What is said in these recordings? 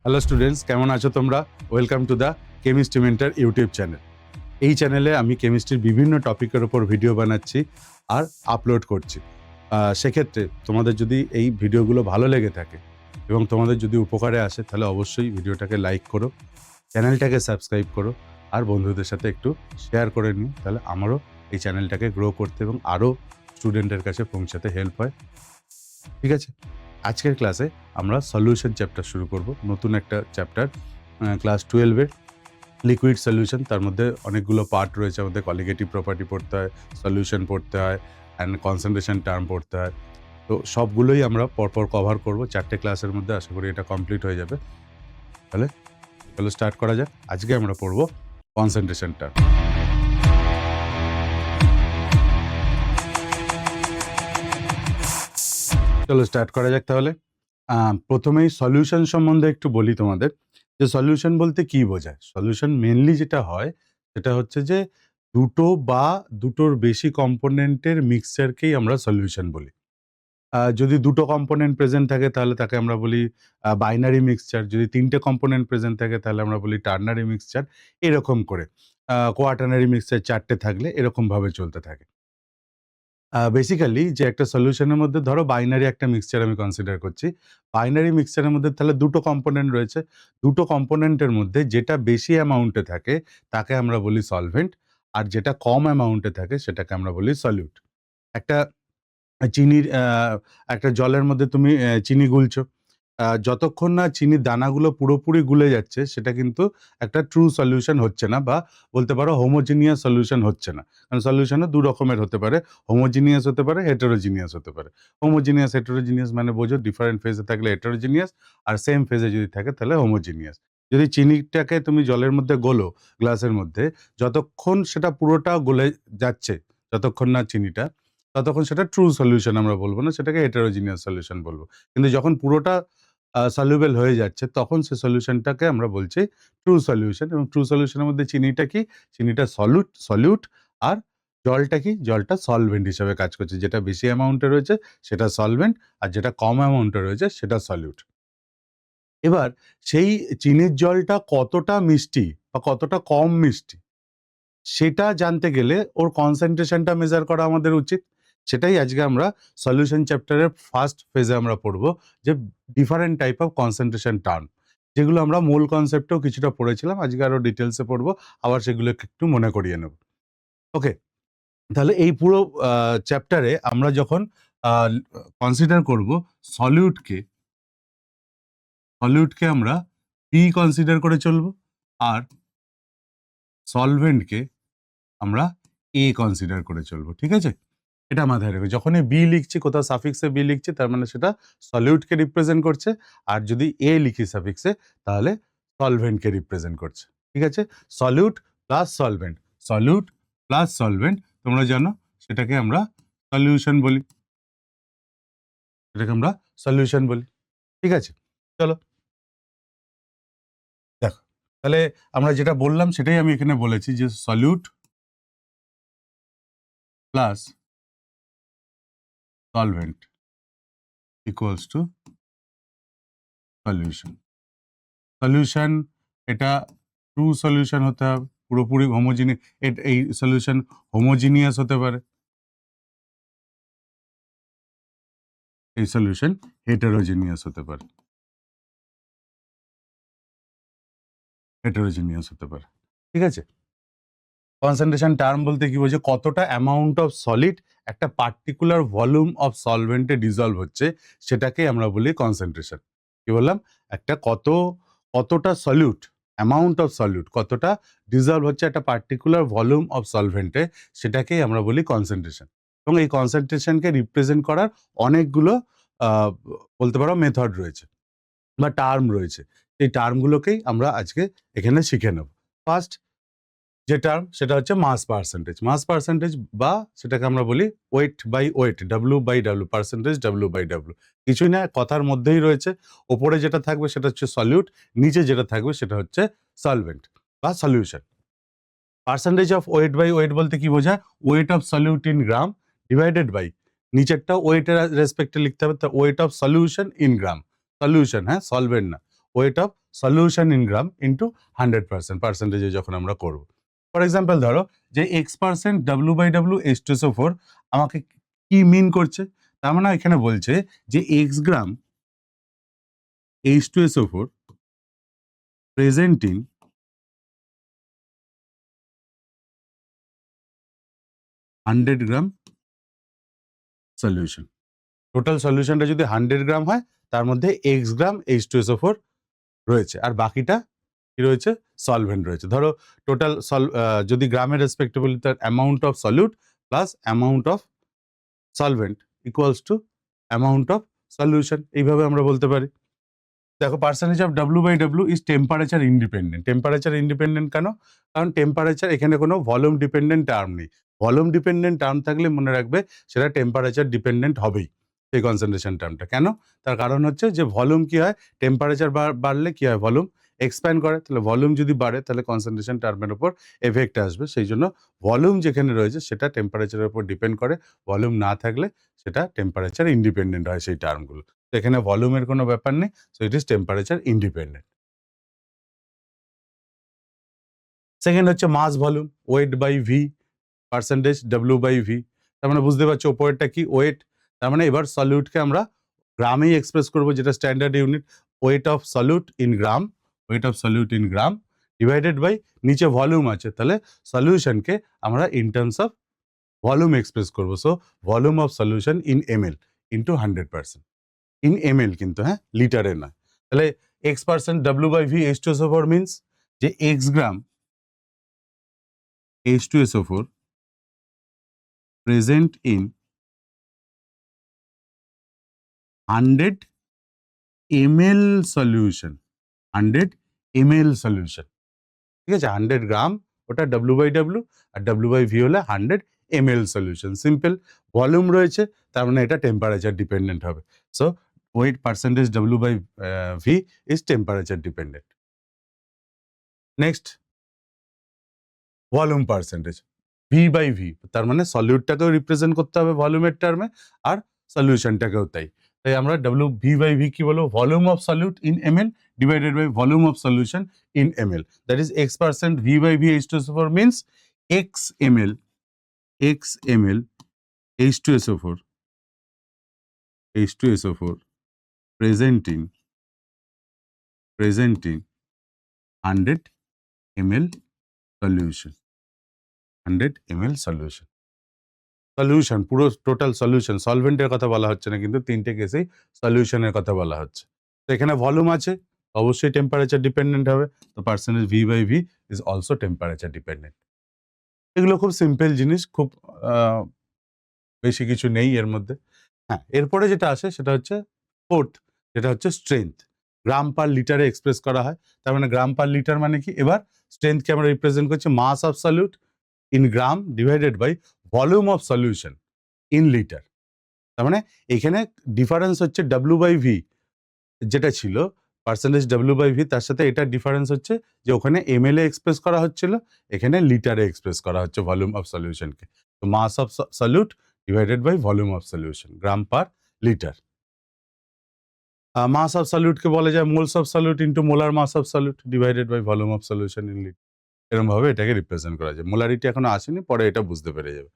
Hello students, কেমন আছো তোমরা? Welcome to the chemistry mentor YouTube channel. এই চ্যানেলে আমি কেমিস্ট্রির বিভিন্ন টপিকের ওপর ভিডিও বানাচ্ছি আর আপলোড করছি। সেক্ষেত্রে তোমাদের যদি এই ভিডিওগুলো ভালো লেগে থাকে এবং তোমাদের যদি উপকারে আসে, তাহলে অবশ্যই ভিডিওটাকে লাইক করো, চ্যানেলটাকে সাবস্ক্রাইব করো আর বন্ধুদের সাথে একটু শেয়ার করে নিও। তাহলে আমারও এই চ্যানেলটাকে গ্রো করতে এবং আরও স্টুডেন্টের কাছে পৌঁছাতে হেল্প হয়। ঠিক আছে, আজকের ক্লাসে আমরা সলিউশন চ্যাপ্টার শুরু করব। নতুন একটা চ্যাপ্টার, ক্লাস 12-এর লিকুইড সলিউশন। তার মধ্যে অনেকগুলো পার্ট রয়েছে। আমাদের কলিগেটিভ প্রপার্টি পড়তে হয়, সলিউশন পড়তে হয়, অ্যান্ড কনসেন্ট্রেশন টার্ম পড়তে হয়। তো সবগুলোই আমরা পরপর কভার করব 4টে ক্লাসের মধ্যে। আশা করি এটা কমপ্লিট হয়ে যাবে। তাহলে চলো স্টার্ট করা যাক। আজকে আমরা পড়ব কনসেন্ট্রেশন টার্ম। চলো স্টার্ট করা যাক তাহলে। প্রথমেই সলিউশন সম্বন্ধে একটু বলি তোমাদের, যে সলিউশন বলতে কি বোঝায়। সলিউশন মেনলি যেটা হয় সেটা হচ্ছে যে দুটো বা দুটোর বেশি কম্পোনেন্টের মিক্সচারকেই আমরা সলিউশন বলি। যদি দুটো কম্পোনেন্ট প্রেজেন্ট থাকে তাহলে তাকে আমরা বলি বাইনারি মিক্সচার। যদি তিনটে কম্পোনেন্ট প্রেজেন্ট থাকে তাহলে আমরা বলি টার্নারি মিক্সচার। এরকম করে কোয়াটার্নারি মিক্সচার 4টে থাকলে এরকমভাবে চলতে থাকে। বেসিক্যালি যে একটা সলিউশনের মধ্যে ধরো বাইনারি একটা মিক্সচার আমি কনসিডার করছি। বাইনারি মিক্সচারের মধ্যে তাহলে দুটো কম্পোনেন্ট রয়েছে। দুটো কম্পোনেন্টের মধ্যে যেটা বেশি অ্যামাউন্টে থাকে তাকে আমরা বলি সলভেন্ট, আর যেটা কম অ্যামাউন্টে থাকে সেটাকে আমরা বলি সলিউট। একটা চিনির একটা জলের মধ্যে তুমি চিনি গুলছো। যতক্ষণ না চিনির দানাগুলো পুরোপুরি গুলে যাচ্ছে সেটা কিন্তু একটা ট্রু সলিউশন হচ্ছে না, বা বলতে পারো হোমোজিনিয়াস সলিউশন হচ্ছে না। কারণ সলিউশনও ২ রকমের হতে পারে। হোমোজিনিয়াস হতে পারে, হেটেরোজিনিয়াস হতে পারে। হোমোজিনিয়াস, হেটেরোজিনিয়াস মানে বোঝো ডিফারেন্ট ফেজে থাকলে হেটেরোজিনিয়াস, আর সেম ফেজে যদি থাকে তাহলে হোমোজিনিয়াস। যদি চিনিটাকে তুমি জলের মধ্যে গোলো গ্লাসের মধ্যে, যতক্ষণ সেটা পুরোটা গলে যাচ্ছে, যতক্ষণ না চিনিটা, ততক্ষণ সেটা ট্রু সলিউশন আমরা বলবো না, সেটাকে হেটেরোজিনিয়াস সলিউশন বলবো। কিন্তু যখন পুরোটা সলিউবল হয়ে যাচ্ছে তখন সে সলিউশনটাকে আমরা বলছি ট্রু সলিউশন। এবং ট্রু সলিউশনের মধ্যে চিনিটা কি? চিনিটা সলিউট, আর জলটা কি? জলটা সলভেন্ট হিসেবে কাজ করছে। যেটা বেশি অ্যামাউন্টে রয়েছে সেটা সলভেন্ট, আর যেটা কম অ্যামাউন্টে রয়েছে সেটা সলিউট। এবার সেই চিনির জলটা কতটা মিষ্টি বা কতটা কম মিষ্টি সেটা জানতে গেলে ওর কনসেন্ট্রেশনটা মেজার করা আমাদের উচিত। সেটাই আজকে আমরা সলিউশন চ্যাপ্টারের ফার্স্ট ফেজে আমরা পড়ব, যে different type of concentration term, যেগুলো আমরা মূল কনসেপ্টেও কিছুটা পড়েছিলাম। আজকে আরো ডিটেলসে পড়বো, আবার সেগুলোকে একটু মনে করিয়ে নেব। ওকে, তাহলে এই পুরো চ্যাপ্টারে আমরা যখন কনসিডার করব সলিউটকে, আমরা পি কনসিডার করে চলবো, আর সলভেন্টকে আমরা এ কনসিডার করে চলবো। ঠিক আছে, এটা মাথায় রেখো। যখনই বি লিখছি, কোথাও সাফিক্সে বি লিখছি, তার মানে সেটা সলিউটকে রিপ্রেজেন্ট করছে। আর যদি এ লিখি সাফিক্সে, তাহলে সলভেন্টকে রিপ্রেজেন্ট করছে। ঠিক আছে, solute plus solvent, solute plus solvent, তোমরা জানো সেটাকে আমরা সলিউশন বলি। সেটাকে আমরা সলিউশন বলি। ঠিক আছে, চলো দেখো। তাহলে আমরা যেটা বললাম সেটাই আমি এখানে বলেছি, যে solute plus solvent equals two solution. Solution এটা ট্রু সলিউশন হতে হবে, পুরোপুরি এই সলিউশন হোমোজিনিয়াস হতে পারে, এই সলিউশন হেটেরোজিনিয়াস হতে পারে, ঠিক আছে। কনসেন্ট্রেশন টার্ম বলতে কি বোঝে? কতটা অ্যামাউন্ট অফ সলিড একটা পার্টিকুলার ভলিউম অফ সলভেন্টে ডিজলভ হচ্ছে, সেটাকে আমরা বলি কনসেন্ট্রেশন। কি বললাম? একটা কতটা সলিউট, অ্যামাউন্ট অফ সলিউট কতটা ডিজলভ হচ্ছে একটা পার্টিকুলার ভলিউম অফ সলভেন্টে, সেটাকেই আমরা বলি কনসেন্ট্রেশন। এবং এই কনসেন্ট্রেশনকে রিপ্রেজেন্ট করার অনেকগুলো বলতে পারো মেথড রয়েছে বা টার্ম রয়েছে। এই টার্মগুলোকেই আমরা আজকে এখানে শিখে নেব। ফার্স্ট যে টার্ম, সেটা হচ্ছে মাস পার্সেন্টেজ। মাস পার্সেন্টেজ বা সেটাকে আমরা বলি weight by weight, W by W, percentage W by W. কিছুই না, কথার মধ্যেই রয়েছে। ওপরে যেটা থাকবে সেটা হচ্ছে সলিউট, নিচে যেটা থাকবে সেটা হচ্ছে সলভেন্ট বা solution. Percentage of weight by weight বলতে কি বোঝায়? Weight of solute in gram divided by, নিচেরটা ওয়েটের রেসপেক্টে লিখতে হবে, weight of solution in gram. Solution, হ্যাঁ, সলভেন্ট না। Weight of solution in gram into 100% পার্সেন্টেজে যখন আমরা করব। ফর এক্সাম্পল ধরো যে X% W/W H2SO4 আমাকে কি মিন করছে, তার মানে এখানে বলছে যে X gram H2SO4 present in 100 gram solution. Total সলিউশনটা যদি 100 গ্রাম হয় তার মধ্যে X গ্রাম H2SO4 রয়েছে আর বাকিটা কি রয়েছে, সলভেন্ট রয়েছে। ধরো টোটাল যদি গ্রামের রেসপেক্টিভলি তার amount of solute plus amount of solvent equals two amount of solution, এইভাবে আমরা বলতে পারি। দেখো percentage of W/W is temperature independent. Temperature independent কেন? কারণ টেম্পারেচার এখানে কোনো ভলিউম ডিপেন্ডেন্ট টার্ম নেই। ভলিউম ডিপেন্ডেন্ট টার্ম থাকলে মনে রাখবে সেটা টেম্পারেচার ডিপেন্ডেন্ট হবেই সেই কনসেন্ট্রেশন টার্মটা। কেন? তার কারণ হচ্ছে যে ভলিউম কি হয়, টেম্পারেচার বাড়লে কি হয়, ভলিউম এক্সপ্যান্ড করে। তাহলে ভলিউম যদি বাড়ে তাহলে কনসেন্ট্রেশন টার্মের উপর এফেক্ট আসবে। সেই জন্য ভলিউম যেখানে রয়েছে সেটা টেম্পারেচারের উপর ডিপেন্ড করে, ভলিউম না থাকলে সেটা টেম্পারেচার ইন্ডিপেন্ডেন্ট হয় সেই টার্মগুলো। তো এখানে ভলিউমের কোনো ব্যাপার নেই, so it is temperature independent. Second হচ্ছে mass volume, weight by V, percentage W/V। তার মানে বুঝতে পারছো ওপরেরটা কি, ওয়েট। তার মানে এবার সলিউটকে আমরা গ্রামেই এক্সপ্রেস করবো, যেটা standard unit. Weight of solute in gram, weight of solute in gram divided by নিচে ভলিউম আছে, তাহলে সলিউশনকে আমরা in terms of volume express করবো। So volume of solution in ml into 100%, in ml কিন্তু, হ্যাঁ, লিটারে নয়। তাহলে X% W/V H2SO4 মিনস যে X gram H2SO4 present in 100 ml solution, 100 ml solution, ঠিক আছে? 100 গ্রাম ওটা W/W আর W/V হলে 100 ml সলিউশন। সিম্পল, ভলিউম রয়েছে তার মানে এটা টেম্পারেচার ডিপেন্ডেন্ট হবে। So weight percentage W/V is temperature dependent. Next volume percentage V/V, তার মানে সলিউটটাকেও রিপ্রেজেন্ট করতে হবে ভলিউমের টার্মে আর সলিউশনটাকেও তাই। তাই আমরা V/V কি বলবো, volume of solute in ml divided by volume of solution in ml। That is X% V/V H2SO4 means X ml H2SO4 present in 100 ml solution, 100 ml solution। Solution পুরো টোটাল সলিউশন, সলভেন্টের কথা বলা হচ্ছে না, কিন্তু তিনটে কেসেই সলিউশনের কথা বলা হচ্ছে। তো এখানে ভলিউম আছে, অবশ্যই টেম্পারেচার ডিপেন্ডেন্ট হবে। তো percentage V/V is also temperature dependent. এগুলো খুব সিম্পল জিনিস, খুব বেশি কিছু নেই এর মধ্যে। হ্যাঁ, এরপরে যেটা আসে সেটা হচ্ছে ফোর্থ, যেটা হচ্ছে স্ট্রেংথ। গ্রাম পার লিটারে এক্সপ্রেস করা হয়। তার মানে গ্রাম পার লিটার মানে কি, এবার স্ট্রেংথকে আমরা রিপ্রেজেন্ট করছি mass of solute in gram divided by volume of solution in litre. তার মানে এখানে ডিফারেন্স হচ্ছে W/V, যেটা ছিল পার্সেন্টেজ W/V, তার সাথে এটা ডিফারেন্স হচ্ছে যে ওখানে ml এ এক্সপ্রেস করা হচ্ছিল, এখানে লিটারে এক্সপ্রেস করা হচ্ছে ভলিউম অফ সলিউশনকে। তো mass of solute divided by volume of solution, gram per litre. Mass of সলিউটকে বলা যায় moles of solute into molar mass of solute divided by volume of solution in litre. এরকম ভাবে এটাকে রিপ্রেজেন্ট করা যায়। মোলারিটি এখনো আসেনি, পরে এটা বুঝতে পেরে যাবে।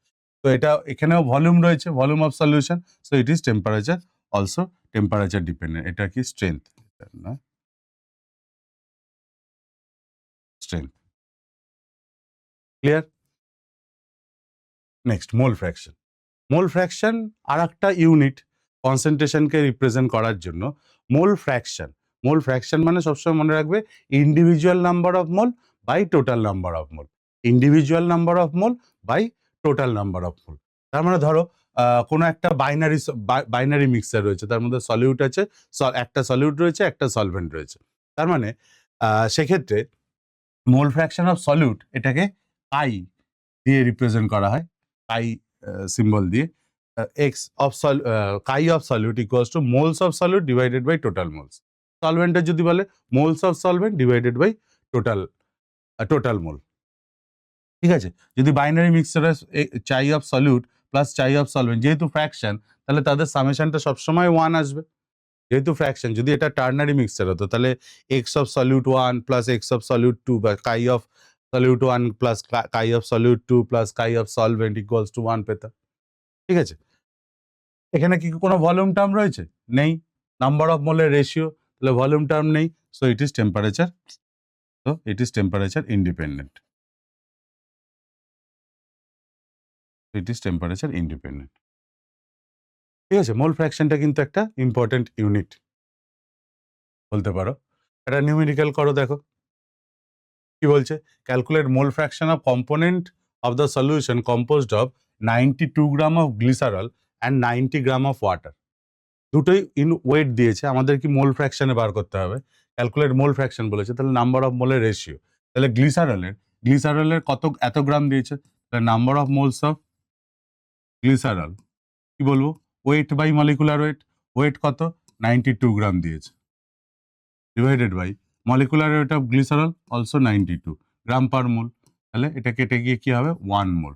তো এটা এখানেও ভলিউম রয়েছে, volume of solution, so it is temperature also temperature dependent. এটা কি স্ট্রেংথ না, strength. Clear? Next mole fraction. Mole fraction আর একটা ইউনিট কনসেন্ট্রেশনকে রিপ্রেজেন্ট করার জন্য। মোল ফ্র্যাকশন, মোল ফ্র্যাকশন মানে সবসময় মনে রাখবে individual number of mole by total number of mole, individual number of mole by total number of mole. তার মানে ধরো কোনো একটা বাইনারি মিক্সচার রয়েছে, তার মধ্যে সলিউট আছে, একটা সলিউট রয়েছে, একটা সলভেন্ট রয়েছে। তার মানে সেক্ষেত্রে মোল ফ্র্যাকশন অফ সলিউট এটাকে আই দিয়ে রিপ্রেজেন্ট করা হয়, আই সিম্বল দিয়ে। X of chi of solute equals to moles of solute divided by total moles. সলভেন্টের যদি বলে moles of solvent divided by total mole. ঠিক আছে? যদি binary mixture chi of solute plus chi of solvent, যেহেতু fraction, তাহলে তাদের সামেশনটা সবসময় 1 আসবে। যেহেতু ফ্র্যাকশন, যদি এটা টার্নারি মিক্সচার হতো তাহলে x of solute 1 plus x of solute 2 বা chi of solute 1 plus chi of solute 2 plus chi of solvent equals to 1 পেতাম। ঠিক আছে, এখানে কি কোনো ভলিউম টার্ম রয়েছে? নেই। নাম্বার অফ মোলের রেশিও, তাহলে ভলিউম টার্ম নেই। So it is temperature, so it is temperature independent, it is temperature independent. ঠিক আছে, মোল ফ্র্যাকশনটা কিন্তু একটা ইম্পর্টেন্ট ইউনিট বলতে পারো। একটা নিউমেরিক্যাল করো, দেখো কি বলছে। Calculate mole fraction of component of the solution composed of 92 gram of glycerol and 90 gram of water. দুটোই ইন ওয়েট দিয়েছে, আমাদের কি মোল ফ্র্যাকশনে বার করতে হবে। ক্যালকুলেট মোল ফ্র্যাকশন বলেছে, তাহলে নাম্বার অফ মোলের রেশিও। তাহলে গ্লিসারলের কত এত গ্রাম দিয়েছে, তাহলে number of moles of glycerol কি বলবো, weight by molecular weight. Weight কত, 92 গ্রাম দিয়েছে, divided by molecular weight of glycerol also 92 gram per mole. তাহলে এটা কেটে গিয়ে কি হবে, 1 মোল।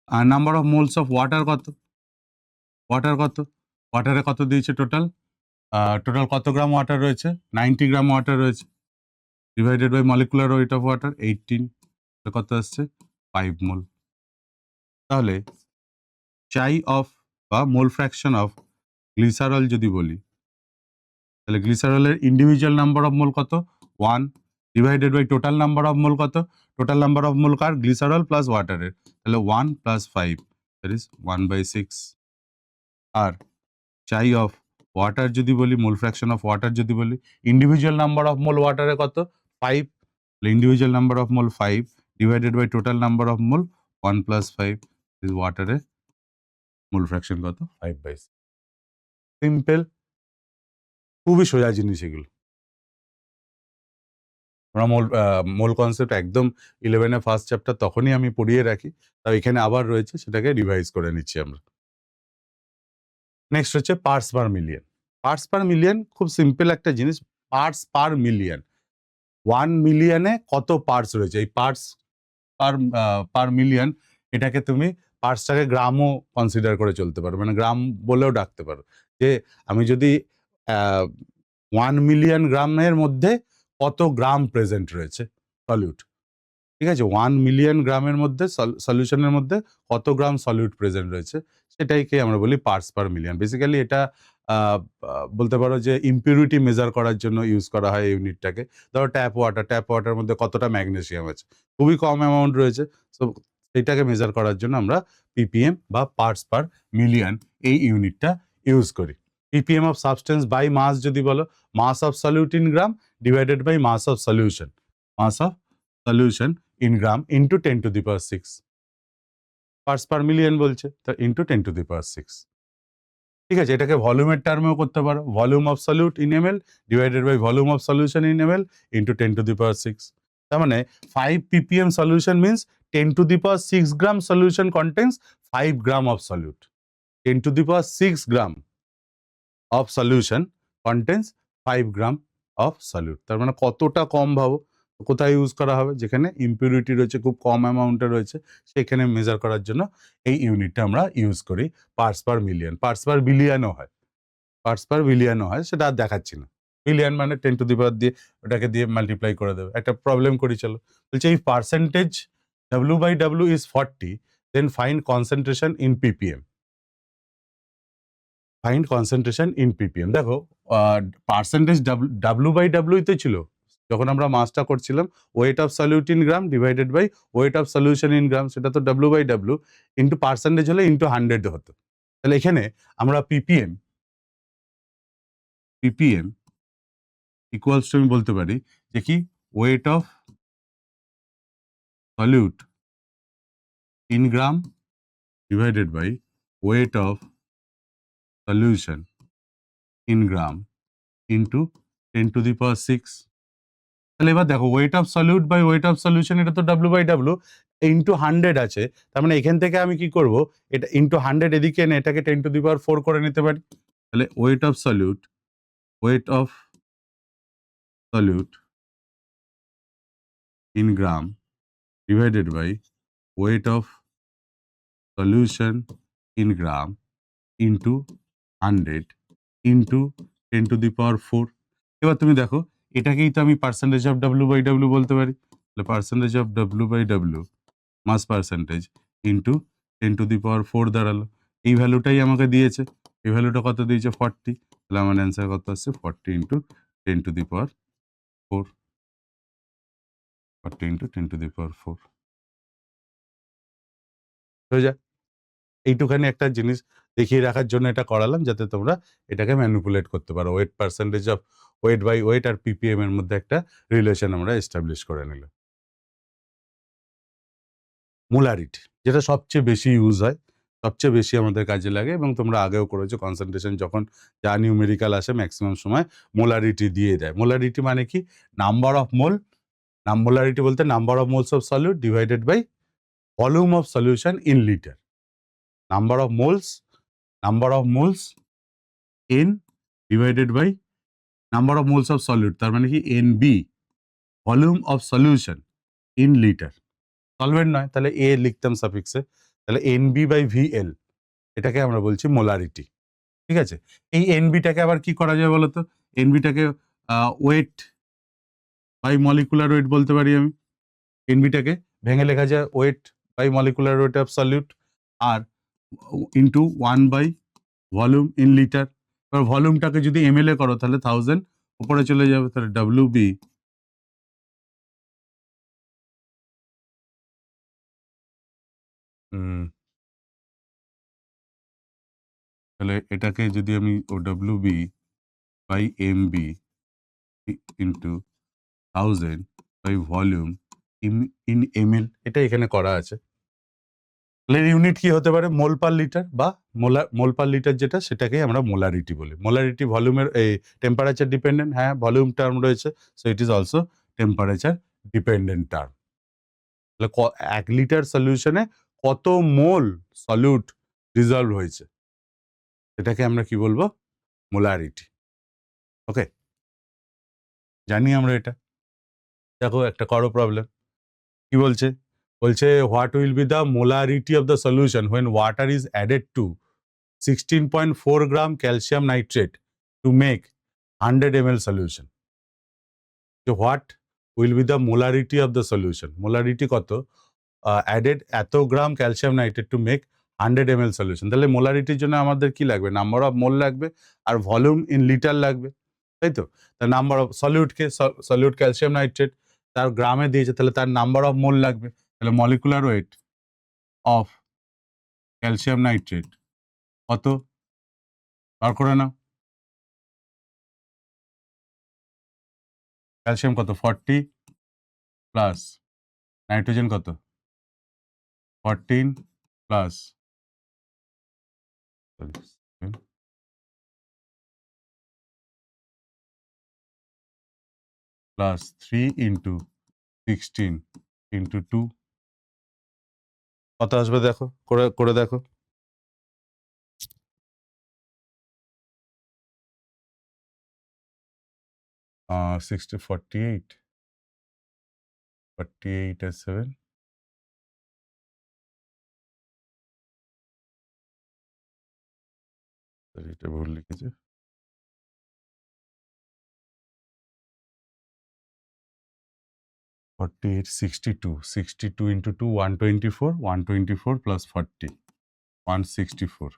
আর number of moles of water কত, ওয়াটারে কত দিয়েছে টোটাল, কত গ্রাম ওয়াটার রয়েছে, 90 গ্রাম ওয়াটার রয়েছে, divided by molecular weight of water 18, কত আসছে 5 মোল। তাহলে চাই অফ বা মোল ফ্র্যাকশন অফ গ্লিসারল যদি বলি, তাহলে গ্লিসারলের ইন্ডিভিজুয়াল নাম্বার অফ মোল কত, 1, divided by total number of mole কত, টোটাল নাম্বার অফ মোল কার, গ্লিসারল প্লাস ওয়াটারের, তাহলে 1 প্লাস 5 দ্যাট ইজ 1/6। আর চাই অফ ওয়াটার যদি বলি, মোল ফ্র্যাকশন অফ ওয়াটার যদি বলি, ইন্ডিভিজুয়াল নাম্বার অফ মোল ওয়াটারে কত, 5, individual number of mole 5 divided by total number of mole 1 plus 5 is ওয়াটারের মোল ফ্র্যাকশন কত, 5/6। সিম্পল, খুবই সোজা জিনিস এগুলো। আমরা মোল কনসেপ্ট একদম 11 এ ফার্স্ট চ্যাপ্টার তখনই আমি পড়িয়ে রাখি, তাও এখানে আবার রয়েছে, সেটাকে রিভাইজ করে নিচ্ছি আমরা। নেক্সট হচ্ছে parts per million. Parts per million খুব সিম্পল একটা জিনিস, পার্টস পার মিলিয়ন। 1 মিলিয়নে কত পার্টস রয়েছে, এই পার্টস পার মিলিয়ন, এটাকে তুমি পার্টসটাকে গ্রামও কনসিডার করে চলতে পারো, মানে গ্রাম বলেও ডাকতে পারো। যে আমি যদি 1 মিলিয়ন গ্রামের মধ্যে কত গ্রাম প্রেজেন্ট রয়েছে সলিউট, ঠিক আছে, 1 মিলিয়ন গ্রামের মধ্যে সলিউশনের মধ্যে কত গ্রাম সলিউট প্রেজেন্ট রয়েছে, সেটাইকে আমরা বলি পার্টস পার মিলিয়ন। বেসিক্যালি এটা বলতে পারো যে ইম্পিউরিটি মেজার করার জন্য ইউজ করা হয় এই ইউনিটটাকে। ধরো ট্যাপ ওয়াটার মধ্যে কতটা ম্যাগনেসিয়াম আছে, খুবই কম অ্যামাউন্ট রয়েছে, সো সেইটাকে মেজার করার জন্য আমরা পিপিএম বা পার্টস পার মিলিয়ন এই ইউনিটটা ইউজ করি। Ppm of substance by mass যদি বলো, mass of solute in gram divided by mass of solution, mass of solution in gram into 10 to the power 6, parts per million বলছে, তো into 10 to the power 6। ঠিক আছে, এটাকে ভলিউমের টার্মেও করতে পারো, volume of solute in ml divided by volume of solution in ml into 10 to the power 6। তার মানে 5 ppm solution means 10 to the power 6 gram solution contains 5 gram of solute. 10 to the power 6 gram of solution contains 5 gram of solute. তার মানে কতটা কম ভাবো, কোথায় use করা হবে, যেখানে ইম্পিউরিটি রয়েছে, খুব কম অ্যামাউন্টে রয়েছে, সেখানে মেজার করার জন্য এই ইউনিটটা আমরা ইউজ করি। Parts per million, parts per বিলিয়নও হয়, পার্টস পার বিলিয়নও হয়, সেটা আর দেখাচ্ছি না। বিলিয়ন মানে 10 টু দি পাওয়ার দিয়ে ওটাকে দিয়ে মাল্টিপ্লাই করে দেবে। একটা প্রবলেম করি চলো, বলছে এই percentage W/W is 40, then find concentration in ppm. Find concentration in ppm. দেখো পার্সেন্টেজ W/W তে ছিল যখন আমরা মাসটা করছিলাম, weight of solute in gram divided by weight of solution in gram, সেটা তো W/W ইন্টু পার্সেন্টেজ হলে ইন্টু 100 হতো। তাহলে এখানে আমরা ppm ইকুয়ালস টু আমি বলতে পারি যে কি, weight of solute in gram divided by weight of solution in gram into 10 to the power 6। তাহলে এবার দেখো weight of solute by weight of solution, এটা তো W/W ইন্টু 100 আছে, তার মানে এখান থেকে আমি কি করব, এটা ইন্টু 100 এদিকে এনে এটাকে 10 টু দি পাওয়ার 4 করে নিতে পারি। তাহলে weight of solute in gram divided by weight of solution in gram into 100 into 10 to the power 4। এবার তুমি দেখো এটাকেই তো আমি percentage of W by W বলতে পারি। তাহলে percentage of W by W mass percentage into 10 to the power 4 দাঁড়ালো। এই ভ্যালুটাই আমাকে দিয়েছে। এই ভ্যালুটা কত দিয়েছে? 40। তাহলে আমার অ্যান্সার কত আসছে? 40 into 10 to the power 4। 40 into 10 to the power 4 হয়ে যায়। এইটুখানি একটা জিনিস দেখিয়ে রাখার জন্য এটা করালাম, যাতে তোমরা এটাকে ম্যানিপুলেট করতে পারো। Weight percentage of weight by weight আর পিপিএম এর মধ্যে একটা রিলেশন আমরা এস্টাবলিশ করে নিলাম। মোলারিটি, যেটা সবচেয়ে বেশি ইউজ হয়, সবচেয়ে বেশি আমাদের কাজে লাগে, এবং তোমরা আগেও করেছো। কনসেন্ট্রেশন যখন যা নিউমেরিক্যাল আসে ম্যাক্সিমাম সময় মোলারিটি দিয়ে দেয়। মোলারিটি মানে কি? Number of mole. মোলারিটি বলতে number of moles of solute divided by volume of solution in litre. Number of moles n divided by number of moles of solute, তার মানে কি NB, volume of solution in litre. Solvent নয়, তাহলে এ লিখতাম সাফিক্সে, তাহলে NB by VL, এটাকে আমরা বলছি মোলারিটি। ঠিক আছে? এই NBটাকে আবার কি করা যায় বলতো? NBটাকে ওয়েট বাই মলিকুলার ওয়েট বলতে পারি আমি। NBটাকে ভেঙে লেখা যায় weight by molecular weight of solute, আর into 1 by volume in litre. এবার ভলিউমটাকে যদি ml এ করো তাহলে 1000 উপরে চলে যাবে, তাহলে WB তাহলে এটাকে যদি আমি WB by MB into 1000 by volume in ml, এটা এখানে করা আছে। তাহলে ইউনিট কি হতে পারে? মোল পার লিটার, বা মোল পার লিটার যেটা, সেটাকেই আমরা মোলারিটি বলি। মোলারিটি ভলিউমের টেম্পারেচার ডিপেন্ডেন্ট, হ্যাঁ ভলিউম টার্ম রয়েছে, so it is also temperature dependent term. তাহলে 1 লিটার সলিউশনে কত মোল সলিউট ডিজলভ হয়েছে, সেটাকে আমরা কি বলবো? মোলারিটি। ওকে, জানি আমরা এটা। দেখো একটা করো প্রবলেম, কি বলছে? বলছে what will be the molarity of the solution when water is added to 16.4 gram calcium nitrate to make 100 ml solution. So what will be the molarity of the solution? Molarity কত? added এত গ্রাম calcium nitrate to make 100 ml solution. তাহলে মোলারিটির জন্য আমাদের কি লাগবে? Number of mole লাগবে, আর volume in litre লাগবে, তাই তো? তার number of solute calcium nitrate তার গ্রামে দিয়েছে, তাহলে তার নাম্বার অফ মোল লাগবে। তাহলে molecular weight of calcium nitrate কত? বার করে নাও। ক্যালসিয়াম কত? 40 প্লাস নাইট্রোজেন কত? 14 প্লাস প্লাস 3 ইন্টু 16 ইন্টু 2 কত আসবে? দেখো, করে দেখো। 60 48 আর 7, এটা ভুল লিখেছে। 48 62 ইন্টু 2 124 প্লাস 40 164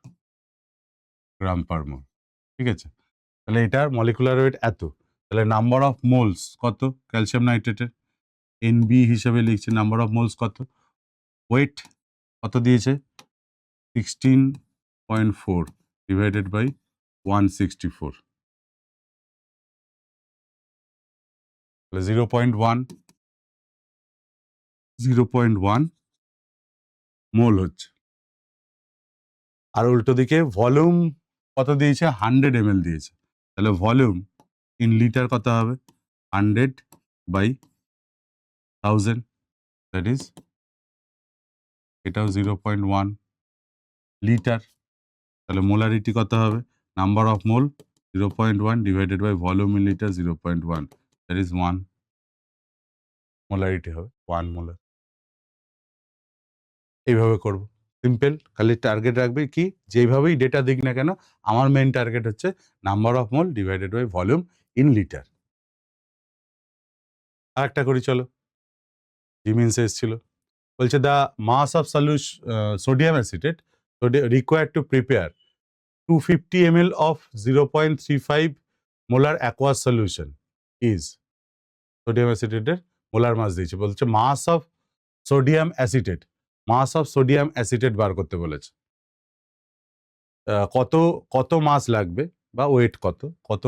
গ্রাম পার মোল। ঠিক আছে? তাহলে এটার মলিকুলার ওয়েট এত। তাহলে নাম্বার অফ মোলস কত ক্যালসিয়াম নাইট্রেটের? NB হিসাবে লিখছে। নাম্বার অফ মোলস কত? ওয়েট কত দিয়েছে? 16.4 ডিভাইডেড বাই 164, তাহলে 0.1 মোল হচ্ছে। আর উল্টো দিকে ভলিউম কত দিয়েছে? 100 ml দিয়েছে। তাহলে ভলিউম ইন লিটার কত হবে? 100 বাই 1000, দ্যাট ইজ এটাও 0.1 লিটার। তাহলে মোলারিটি কত হবে? Number of mole 0.1 divided by volume in litre 0.1, that is 1 molarity হবে 1 মোলার। এইভাবে করব। সিম্পল, খালি টার্গেট রাখবে কি, যেভাবেই ডেটা দিক না কেন আমার মেইন টার্গেট হচ্ছে number of mole divided by volume in litre. আর একটা করি চলো, জিমিনস এসেছিল, বলছে the mass of sodium acetate required to prepare 250 ml of 0.35 molar aqueous solution is, sodium অ্যাসিটেটের মোলার মাস দিয়েছে, বলছে mass of sodium acetate, mass of sodium acetate বার করতে বলেছে। কত কত মাস লাগবে বা ওয়েট কত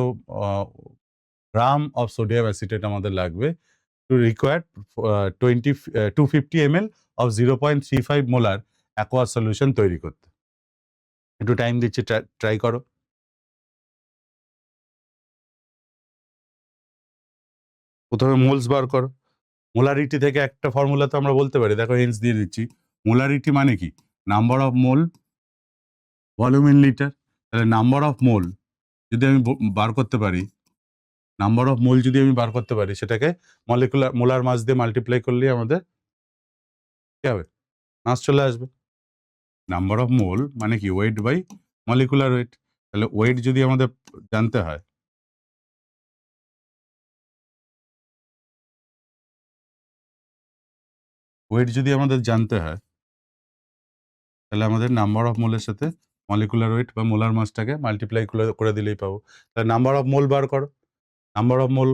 গ্রাম অফ সোডিয়াম অ্যাসিটেট আমাদের লাগবে to required 250 ml of 0.35 molar aqueous solution তৈরি করতে। একটু টাইম দিচ্ছি, ট্রাই করো। প্রথমে মোলস বার করো। মোলারিটি থেকে একটা ফর্মুলা তো আমরা বলতে পারি, দেখো হেন্স দিয়ে দিচ্ছি। মোলারিটি মানে কি, number of mole volume in litre. তাহলে নাম্বার অফ মোল যদি আমি বার করতে পারি, নাম্বার অফ মোল যদি আমি বার করতে পারি, সেটাকে মোলার মাস দিয়ে মাল্টিপ্লাই করলে আমাদের কি হবে, মাস চলে আসবে। নাম্বার অফ মোল মানে কি, ওয়েট বাই মলিকুলার ওয়েট। তাহলে ওয়েট যদি আমাদের জানতে হয়, ওয়েট যদি আমাদের জানতে হয়, তাহলে আমাদের নাম্বার অফ মোলের সাথে মলিকুলার ওয়েট বা মোলার মাসটাকে মাল্টিপ্লাই করে দিলেই পাবো। তাহলে নাম্বার অফ মোল বার করো। Number of mole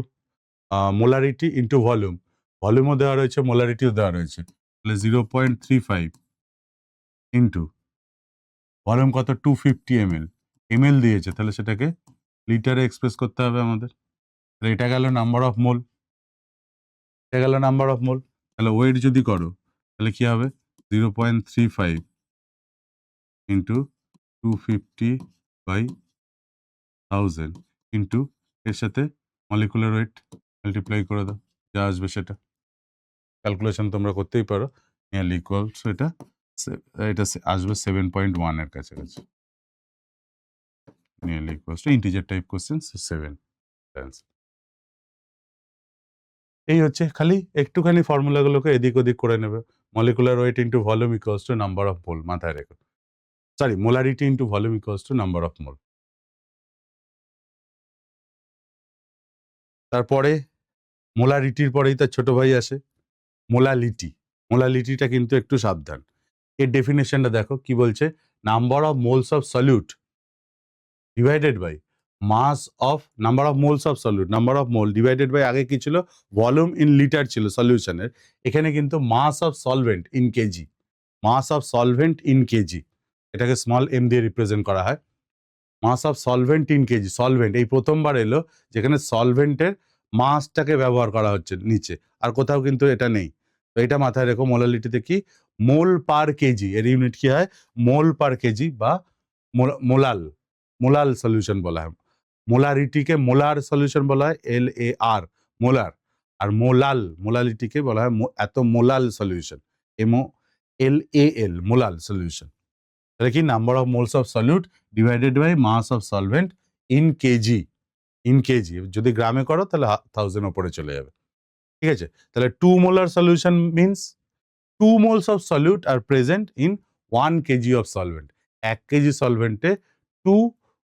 molarity into volume, ভলিউমও দেওয়া রয়েছে, মোলারিটিও দেওয়া রয়েছে। তাহলে 0.35 ইন্টু ভলিউম কত, 250 ml, ml দিয়েছে, তাহলে সেটাকে লিটারে এক্সপ্রেস করতে হবে আমাদের। তাহলে এটা গেল নাম্বার অফ মোল, এটা গেল নাম্বার অফ মোল। তাহলে ওয়েট যদি করো, তাহলে কি হবে, 0.35 ইন্টু 250 বাই 1000 ইন্টু এর সাথে মলিকুলার ওয়েট মাল্টিপ্লাই করে দাও, যা আসবে সেটা। ক্যালকুলেশন তোমরা করতেই পারো, নিয়ারলি ইকুয়ালস এটা আসবে 7.1 এর কাছাকাছি। Nearly equals to integer type question 7। এই হচ্ছে, খালি একটুখানি ফর্মুলাগুলোকে এদিক ওদিক করে নেবে। Molecular weight into volume equals to number of মোল, মাথায় রেখো। Sorry, molarity into volume equals to number of মোল। তারপরে মোলারিটির পরেই তার ছোট ভাই আসে মোলালিটি। মোলালিটিটা কিন্তু একটু সাবধান। এর ডেফিনেশনটা দেখো কি বলছে, number of moles of solute divided by mass of number of moles of solute, number of mole divided by, আগে কি ছিল, ভলিউম ইন লিটার ছিল সলিউশনের, এখানে কিন্তু mass of solvent in kg, mass of solvent in kg, এটাকে small M দিয়ে represent করা হয়। Mass of solvent in kg, solvent এই প্রথমবার এলো যেখানে সলভেন্টের মাসটাকে ব্যবহার করা হচ্ছে নিচে, আর কোথাও কিন্তু এটা নেই। তো এটা মাথায় রেখো। মোলালিটিতে কি, মোল পার কেজি, এর ইউনিট কি হয়, মোল পার কেজি বা মোলাল, মোলাল সলিউশন বলা হয়। মোলারিটিকে মোলার সলিউশন বলা হয়, LAR মোলার, আর মোলালিটিকে বলা হয় এত molal solution, MOLAL molal solution. তাহলে কি, number of moles of solute divided by mass of solvent in KG, in KG যদি গ্রামে করো তাহলে 1000 ওপরে চলে যাবে। ঠিক আছে, তাহলে 2 molar solution means 2 moles of solute are present in 1 kg of solvent. 1 kg সলভেন্টে 2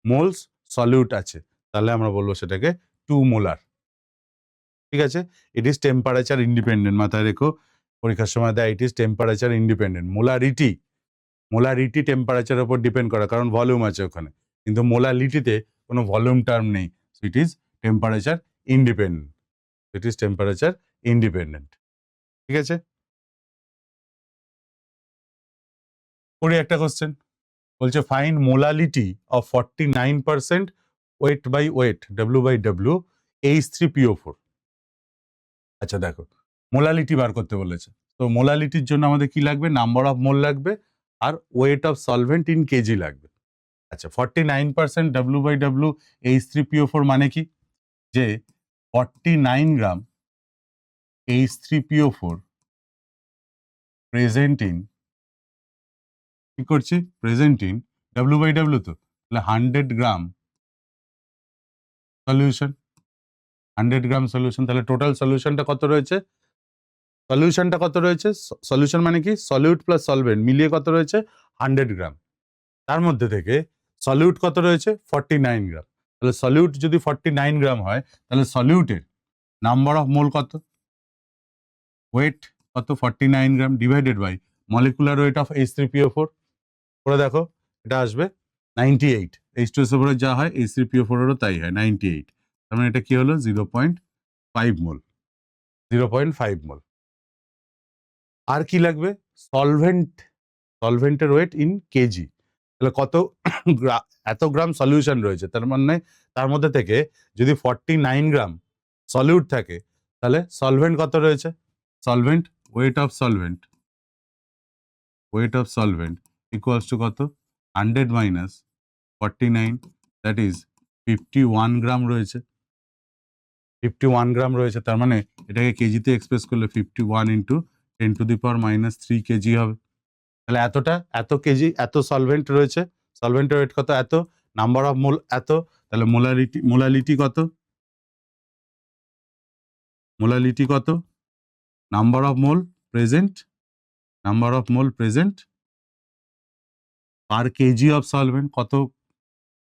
মোলস সলিউট আছে, তাহলে আমরা বলবো সেটাকে 2 মোলার। ঠিক আছে, ইট ইজ টেম্পারেচার ইন্ডিপেন্ডেন্ট, মাথায় রেখো, পরীক্ষার সময় দেয়, it is temperature independent. Molarity টেম্পারেচারের উপর ডিপেন্ড করে, কারণ ভলিউম আছে ওখানে, কিন্তু মোলালিটিতে কোনো ভলিউম টার্ম নেই। So it is temperature independent, it is temperature independent. ঠিক আছে, পরে একটা কোশ্চেন বলছে find molality of 49% weight by weight, W/W H3PO4। আচ্ছা দেখো, মোলালিটি বার করতে বলেছে, তো মোলালিটির জন্য আমাদের কি লাগবে, নাম্বার অফ মোল লাগবে আর weight of solvent in kg লাগবে। আচ্ছা, 49% W/W H3PO4 মানে কি, যে 49 গ্রাম H3PO4 প্রেজেন্ট ইন, কি করছি, প্রেজেন্ট ইন W/W, তো তাহলে 100 গ্রাম সলিউশন, 100 গ্রাম সলিউশন, তাহলে টোটাল সলিউশনটা কত রয়েছে, সলিউশনটা কত রয়েছে? সলিউশন মানে কি? সলিউট প্লাস সলভেন্ট মিলিয়ে কত রয়েছে? 100 গ্রাম। তার মধ্যে থেকে সলিউট কত রয়েছে? 49 গ্রাম। তাহলে সলিউট যদি 49 গ্রাম হয়, তাহলে সলিউটের নাম্বার অফ মোল কত? ওয়েট কত? 49 gram divided by molecular weight of H3PO4 করে দেখো, এটা আসবে 98। H2SO4 এর যা হয় H3PO4 এরও তাই হয়, 98। তার মানে এটা কি হলো? 0.5 মোল। 0.5 মোল। আর কি লাগবে? সলভেন্টের ওয়েট ইন কেজি। তাহলে কত এত গ্রাম সলিউশন রয়েছে, তার মানে তার মধ্যে থেকে যদি 49 গ্রাম সলিউট থাকে, তাহলে সলভেন্ট কত রয়েছে? Solvent wait of solvent equals to কত? 100 মাইনাস 49, দ্যাট ইজ 51 গ্রাম রয়েছে। 51 গ্রাম রয়েছে, তার মানে এটাকে কেজিতে এক্সপ্রেস করলে 51 ইন্টু 10⁻³ কেজি হবে। তাহলে এত কেজি, এত সলভেন্ট রয়েছে। সলভেন্টের ওয়েট কত? এত। নাম্বার অফ মোল এত। তাহলে মোলালিটি কত? Number of mole present per KG of solvent. কত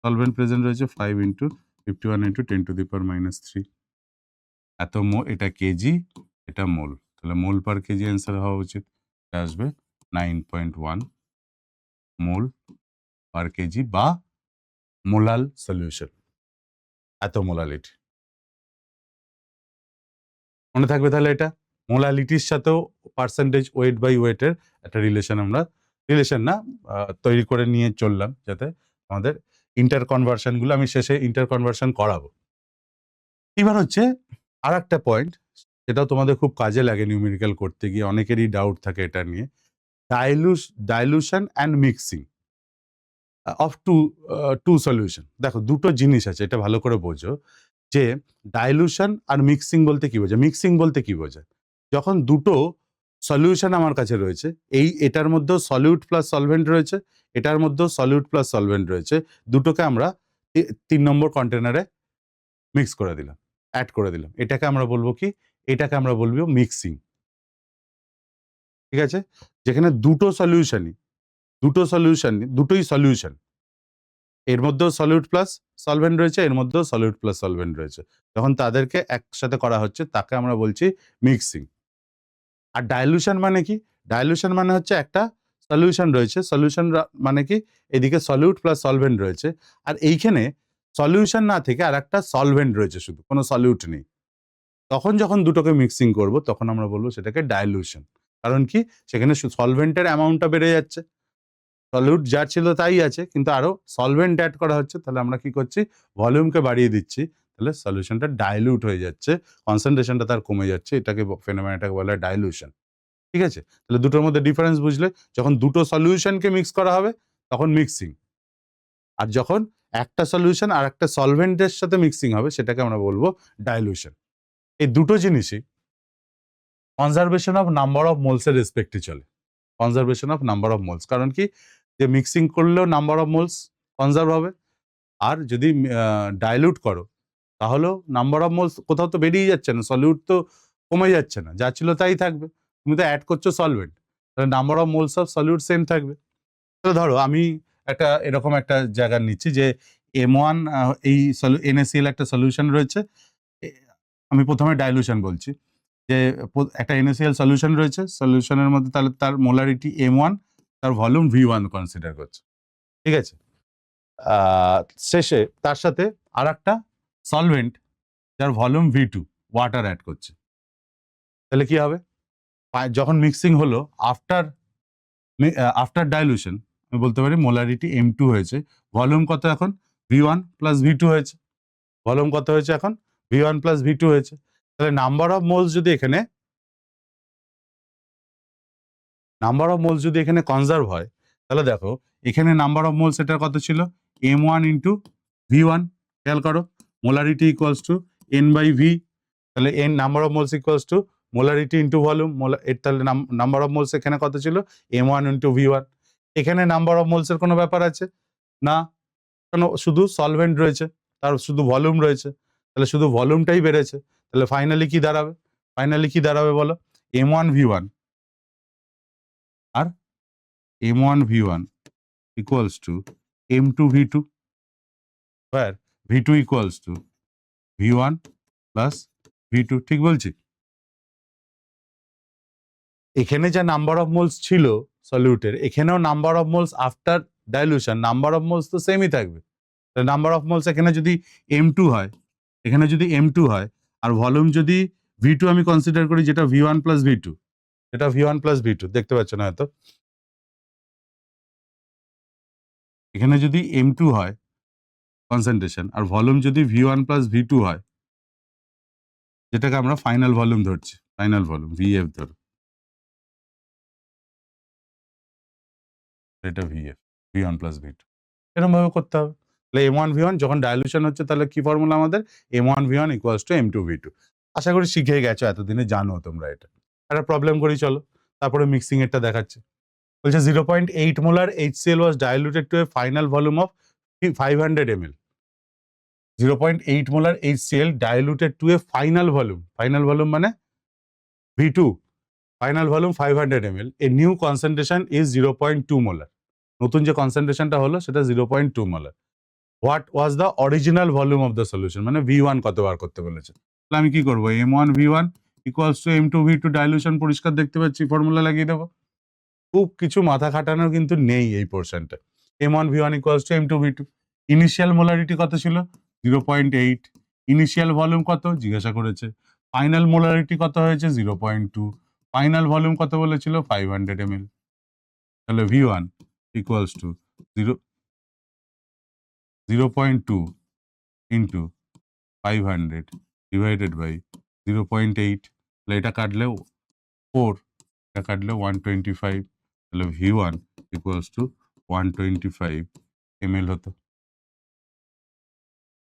সলভেন্ট প্রেজেন্ট রয়েছে? 5 ইন্টু 51 ইন্টু 10⁻³ এত এটা কেজি, এটা মোল। তাহলে মোল পার কেজি অ্যান্সার হওয়া উচিত। এটা আসবে 9.1 মোল পার কেজি বা মোলাল সলিউশন। এত মোলালিটি মনে থাকবে। তাহলে এটা মোলালিটির সাথেও পার্সেন্টেজ ওয়েট বাই ওয়েটের একটা তৈরি করে নিয়ে চললাম, যাতে আমাদের ইন্টারকনভার্সনগুলো, আমি শেষে ইন্টারকনভার্সন করাবো। এবার হচ্ছে আর একটা পয়েন্ট, এটাও তোমাদের খুব কাজে লাগে নিউমেরিক্যাল করতে গিয়ে, অনেকেরই ডাউট থাকে এটা নিয়ে। Dilution and mixing of two solution. দেখো, দুটো জিনিস আছে, এটা ভালো করে বোঝো যে ডাইলুশন আর মিক্সিং বলতে কি বোঝায়। মিক্সিং বলতে কি বোঝায়? যখন দুটো সলিউশন আমার কাছে রয়েছে, এটার মধ্যেও সলিউট প্লাস সলভেন্ট রয়েছে, এটার মধ্যেও সলিউট প্লাস সলভেন্ট রয়েছে, দুটোকে আমরা 3 নম্বর কন্টেনারে মিক্স করে দিলাম, অ্যাড করে দিলাম। এটাকে আমরা বলবো কি? এটাকে আমরা বলবো মিক্সিং। ঠিক আছে? যেখানে দুটোই সলিউশন, এর মধ্যেও সলিউট প্লাস সলভেন্ট রয়েছে, এর মধ্যেও সলিউট প্লাস সলভেন্ট রয়েছে, যখন তাদেরকে একসাথে করা হচ্ছে তাকে আমরা বলছি মিক্সিং। আর ডাইলুশন মানে কি? ডাইলুশন মানে হচ্ছে একটা সলিউশন রয়েছে, সলিউশন মানে কি? এদিকে সলিউট প্লাস সলভেন্ট রয়েছে, আর এইখানে সলিউশন না থেকে আর একটা সলভেন্ট রয়েছে, শুধু কোনো সলিউট নেই। তখন যখন দুটোকে মিক্সিং করব, তখন আমরা বলবো সেটাকে ডাইলুশন। কারণ কি? সেখানে সলভেন্টের অ্যামাউন্টটা বেড়ে যাচ্ছে, সলিউট যা ছিল তাই আছে, কিন্তু আরো সলভেন্ট অ্যাড করা হচ্ছে। তাহলে আমরা কি করছি? ভলিউমকে বাড়িয়ে দিচ্ছি, তাহলে সলিউশনটা ডাইলুট হয়ে যাচ্ছে, কনসেন্ট্রেশনটা তার কমে যাচ্ছে। এটাকে ফেনোমেনাটাকে বলা হয় ডাইলুশন। ঠিক আছে? তাহলে দুটোর মধ্যে ডিফারেন্স বুঝলে, যখন দুটো সলিউশনকে মিক্স করা হবে তখন মিক্সিং, আর যখন একটা সলিউশন আর একটা সলভেন্টের সাথে মিক্সিং হবে, সেটাকে আমরা বলবো ডাইলুশন। এই দুটো জিনিসই কনজারভেশন অফ নাম্বার অফ মোলসের রেসপেক্টে চলে। Conservation of number of moles, কারণ কি? যে মিক্সিং করলেও নাম্বার অফ মোলস কনজার্ভ হবে, আর যদি ডাইলুট করো তাহলেও নাম্বার অফ মোলস কোথাও তো বেরিয়ে যাচ্ছে না, সলিউট তো কমে যাচ্ছে না, যা ছিল তাই থাকবে। তুমি তো অ্যাড করছো সলভেন্ট, তাহলে number of moles of solute same থাকবে। তাহলে ধরো আমি এরকম একটা জায়গা নিচ্ছি যে M1 এই NaCl একটা সলিউশন রয়েছে। আমি প্রথমে ডাইলুশন বলছি, যে একটা NaCl সলিউশন রয়েছে, সলিউশনের মধ্যে তাহলে তার মোলারিটি M1, তার ভলিউম V1 কনসিডার করছে। ঠিক আছে? শেষে তার সাথে আর একটা সলভেন্ট যার ভলিউম V2, ওয়াটার অ্যাড করছে। তাহলে কি হবে? যখন মিক্সিং হলো, আফটার ডাইলুশন, আমি বলতে পারি মোলারিটি M2 হয়েছে, ভলিউম কত এখন? V1 প্লাস V2 হয়েছে। ভলিউম কত হয়েছে এখন? V1 প্লাস V2 হয়েছে। তাহলে নাম্বার অফ মোলস যদি এখানে কনজার্ভ হয়, তাহলে দেখো এখানে নাম্বার অফ মোলস এটার কত ছিল? M1 into V1। খেয়াল করো, মোলারিটি ইকুয়ালস টু N/V। তাহলে N number of moles equals to molarity into volume. তাহলে নাম্বার অফ মোলস এখানে কত ছিল? M1 into V1। এখানে নাম্বার অফ মোলস এর কোনো ব্যাপার আছে না, কারণ শুধু সলভেন্ট রয়েছে, তার শুধু ভলিউম রয়েছে, তাহলে শুধু ভলিউমটাই বেড়েছে। তাহলে ফাইনালি কি দাঁড়াবে বলো? M1 V1 R M1 V1 equals to M2 V2, where V2 equals to V1 plus V2, ঠিক বলছি? এখানে যা নাম্বার অফ মোলস ছিল সলিউটের, এখানেও number of moles after dilution number of moles তো সেমই থাকবে। নাম্বার অফ মোলস এখানে যদি M2 হয়, এখানে যদি M2 হয়, আর ভলিউম যদি V2 আমি কনসিডার করি, যেটা V1 প্লাস V2, এটা V1 প্লাস V2, দেখতে পাচ্ছ না হয়তো? এখানে যদি M2 হয় কনসেন্ট্রেশন, আর ভলিউম যদি V1 প্লাস V2 হয়, যেটাকে আমরা ফাইনাল ভলিউম ধরছি, ফাইনাল ভলিউম VF ধরো, এটা VF, V1 প্লাস V2, এরকম ভাবে করতে হবে। তাহলে M1 V1 যখন ডাইলুশন হচ্ছে, তাহলে কি ফর্মুলা আমাদের? M1 V1 equals two M2 V2। আশা করি শিখে গেছো, এতদিনে জানো তোমরা এটা। একটা প্রবলেম করি চলো, তারপরে মিক্সিং এরটা দেখাচ্ছি। বলছে 0.8 molar HCl was diluted to a final volume of 500 ml. 0.8 molar HCl diluted to a final volume. Final volume মানে V2. Final volume 500 ml. A new concentration is 0.2 molar. নতুন যে কনসেন্ট্রেশনটা হলো সেটা 0.2 molar. What was the original volume of the solution, মানে V1 কতবার করতে বলেছে। তাহলে আমি কি করবো? M1 V1 equals two M2 V2, dilution পরিষ্কার দেখতে পাচ্ছি, ফর্মুলা লাগিয়ে দেবো। খুব কিছু মাথা খাটানোর কিন্তু নেই এই পোর্শনটা। M1 V1 equals two M2 V2। Initial molarity কত ছিল? 0.8। ইনিশিয়াল ভলিউম কত জিজ্ঞাসা করেছে। ফাইনাল মোলারিটি কত হয়েছে? 0.2। ফাইনাল ভলিউম কত বলেছিল? 500 ml। তাহলে V1 equals to 0.2 into 500 divided by 0.8। তাহলে এটা কাটলেও 4, এটা কাটলেও 125। তাহলে V1 ইকুয়ালস টু 125 ml হতো।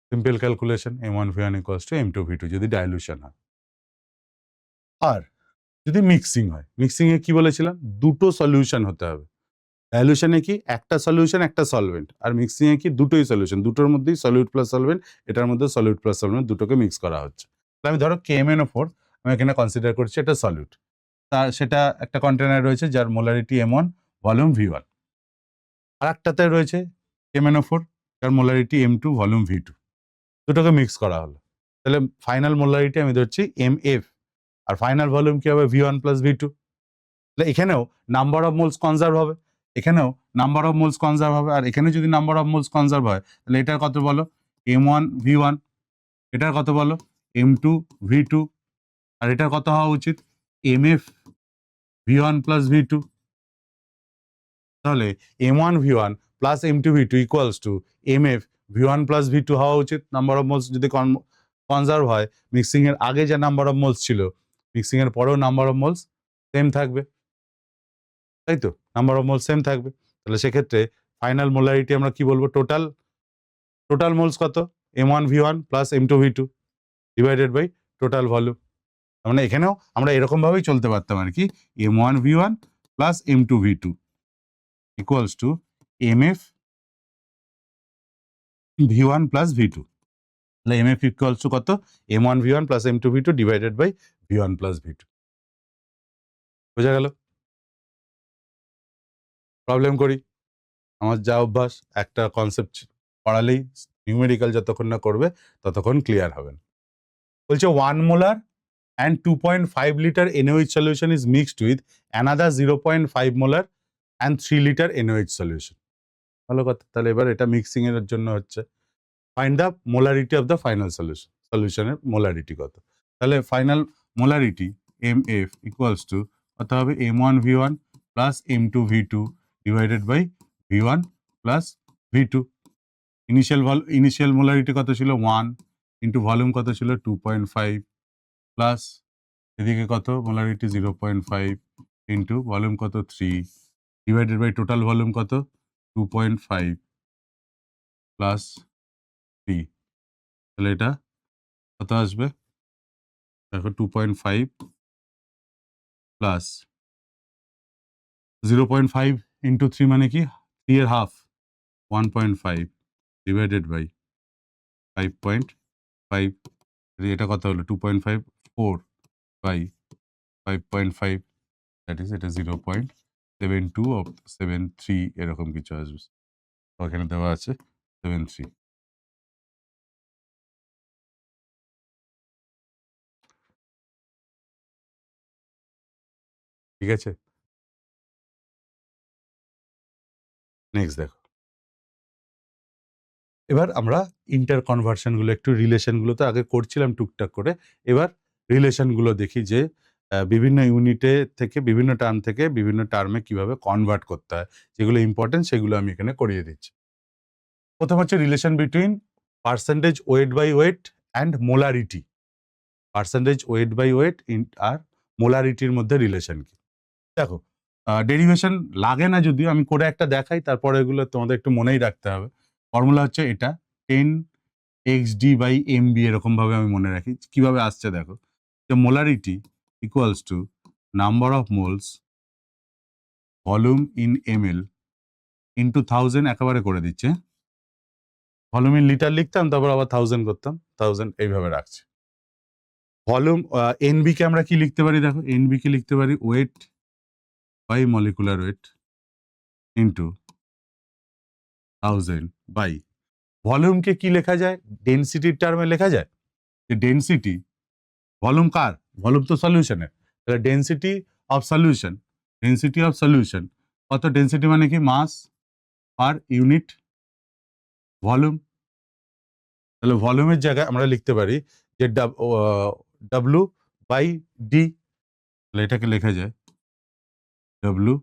Simple calculation, M1 V1 equals two M2 V2 যদি ডাইলুশন হয়। আর যদি মিক্সিং হয়, মিক্সিং এ কি বলেছিলাম? দুটো সলিউশন হতে হবে। ডাইলুশনে কি একটা সলিউশন একটা সলভেন্ট, আর মিক্সিং এ কি দুটোই সলিউশন, দুটোর মধ্যেই সলিউট প্লাস সলভেন্ট, এটার মধ্যে সলিউট প্লাস সলভেন্ট, দুটোকে মিক্স করা হচ্ছে। তাহলে আমি ধরো KMnO4 আমি এখানে কনসিডার করছি এটা সলিউট, তার সেটা একটা কন্টেনার রয়েছে যার মোলারিটি M1, ভলিউম V1। আর একটাতে রয়েছে MnO4 যার মোলারিটি M2, ভলিউম V2, দুটোকে মিক্স করা হলো। তাহলে ফাইনাল মোলারিটি আমি ধরছি MF, আর ফাইনাল ভলিউম কি হবে? V1 plus V2। তাহলে এখানেও নাম্বার অফ মোলস কনজার্ভ হবে, এখানেও নাম্বার অফ মোলস কনজার্ভ হবে, আর এখানে যদি নাম্বার অফ মোলস কনজার্ভ হয়, তাহলে এটার কত বলো? M1 V1, এটার কত বলো? M2 V2, আর এটার কত হওয়া উচিত? MF V1 plus V2। তাহলে M1 V1 plus M2 V2 equals to MF V1 plus V2 হওয়া উচিত। নাম্বার অফ মোলস যদি কনজার্ভ হয়, মিক্সিং এর আগে যে নাম্বার অফ মোলস ছিল, মিক্সিং এর পরেও নাম্বার অফ মোলস সেম থাকবে, তাই তো? নাম্বার অফ মোলস সেম থাকবে। তাহলে সেক্ষেত্রে ফাইনাল মোলারিটি আমরা কি বলবো? টোটাল মোলস কত? M1 V1 plus M2 V2 divided by total volume. মানে এখানেও আমরা এরকম ভাবেই চলতে পারতাম আর কি, M1 V1 plus M2 V2 equals to MF V1 plus V2। তাহলে MF ইকুয়ালস টু কত? M1 V1 plus M2 V2 divided by V1 plus V2। বোঝা গেল? প্রবলেম করি। আমার যা অভ্যাস, একটা কনসেপ্ট পড়ালেই নিউমেরিক্যাল যতক্ষণ না করবে ততক্ষণ ক্লিয়ার হবে না। বলছে 1 molar and 2.5 liter NaOH solution is mixed with another 0.5 molar and 3 liter NaOH solution। ভালো কথা। তাহলে এবার এটা মিক্সিং এর জন্য হচ্ছে find the molarity of the final solution, সলিউশনের মোলারিটি কত। তাহলে final molarity MF equals to কত হবে? M1 V1 plus M2 V2 divided by V1 plus V2। Initial molarity কত ছিল? 1 ইন্টু ভলিউম কত ছিল? 2.5 প্লাস এদিকে কত? মোলারিটি 0.5 ইন্টু ভলিউম কত? 3 ডিভাইডেড বাই টোটাল ভলিউম কত? 2.5 প্লাস 3। তাহলে এটা কত আসবে? দেখো 2.5 প্লাস 0.5 ইন্টু 3 মানে কি? 3 এর হাফ, 1.5 ডিভাইডেড বাই 5.5। এটা কত হলো? 2.5 4 বাই 5.5, দ্যাট ইজ এটা 0.72 অফ 73 এরকম কিছু আসবে। ওখানে দেওয়া আছে 73। ঠিক আছে? নেক্সট দেখো। এবার আমরা ইন্টার কনভার্সন গুলো একটু রিলেশন গুলো তো আগে করছিলাম টুকটাক করে। এবার রিলেশন গুলো দেখি যে বিভিন্ন ইউনিটে থেকে বিভিন্ন টার্ম থেকে বিভিন্ন টার্মে কিভাবে কনভার্ট করতে হয়। যেগুলো ইম্পোর্টেন্ট সেগুলো আমি এখানে করিয়ে দিচ্ছি। প্রথম হচ্ছে relation between percentage weight by weight and molarity. Percentage weight by weight আর মোলারিটির মধ্যে রিলেশন কি? দেখো, ডেরিভেশন লাগে না যদিও, আমি করে একটা দেখাই, তারপরে এগুলো তোমাদের একটু মনেই রাখতে হবে। ফর্মুলা হচ্ছে এটা 10 xd/mb, এরকমভাবে আমি মনে রাখি। কিভাবে আসছে দেখো, যে molarity equals two number of moles volume in ml into 1000, একেবারে করে দিচ্ছে। ভলিউম ইন লিটার লিখতাম, তারপর আবার 1000 করতাম, 1000 এইভাবে রাখছি। ভলিউম এনবি কে আমরা কি লিখতে পারি দেখো, এনবি কে লিখতে পারি weight by molecular weight into 1000 by ভলিউমকে কি লেখা যায়, ডেনসিটির টার্মে লেখা যায়। যে ডেনসিটি, ভলিউম কার, ভলিউম তো সলিউশনের, তাহলে density of solution, density of solution কত, ডেনসিটি মানে কি মাস পার ইউনিট ভলিউম। তাহলে ভলিউমের জায়গায় আমরা লিখতে পারি যে ডাব্লু বাই ডি, তাহলে এটাকে লেখা যায় ডাব্লু,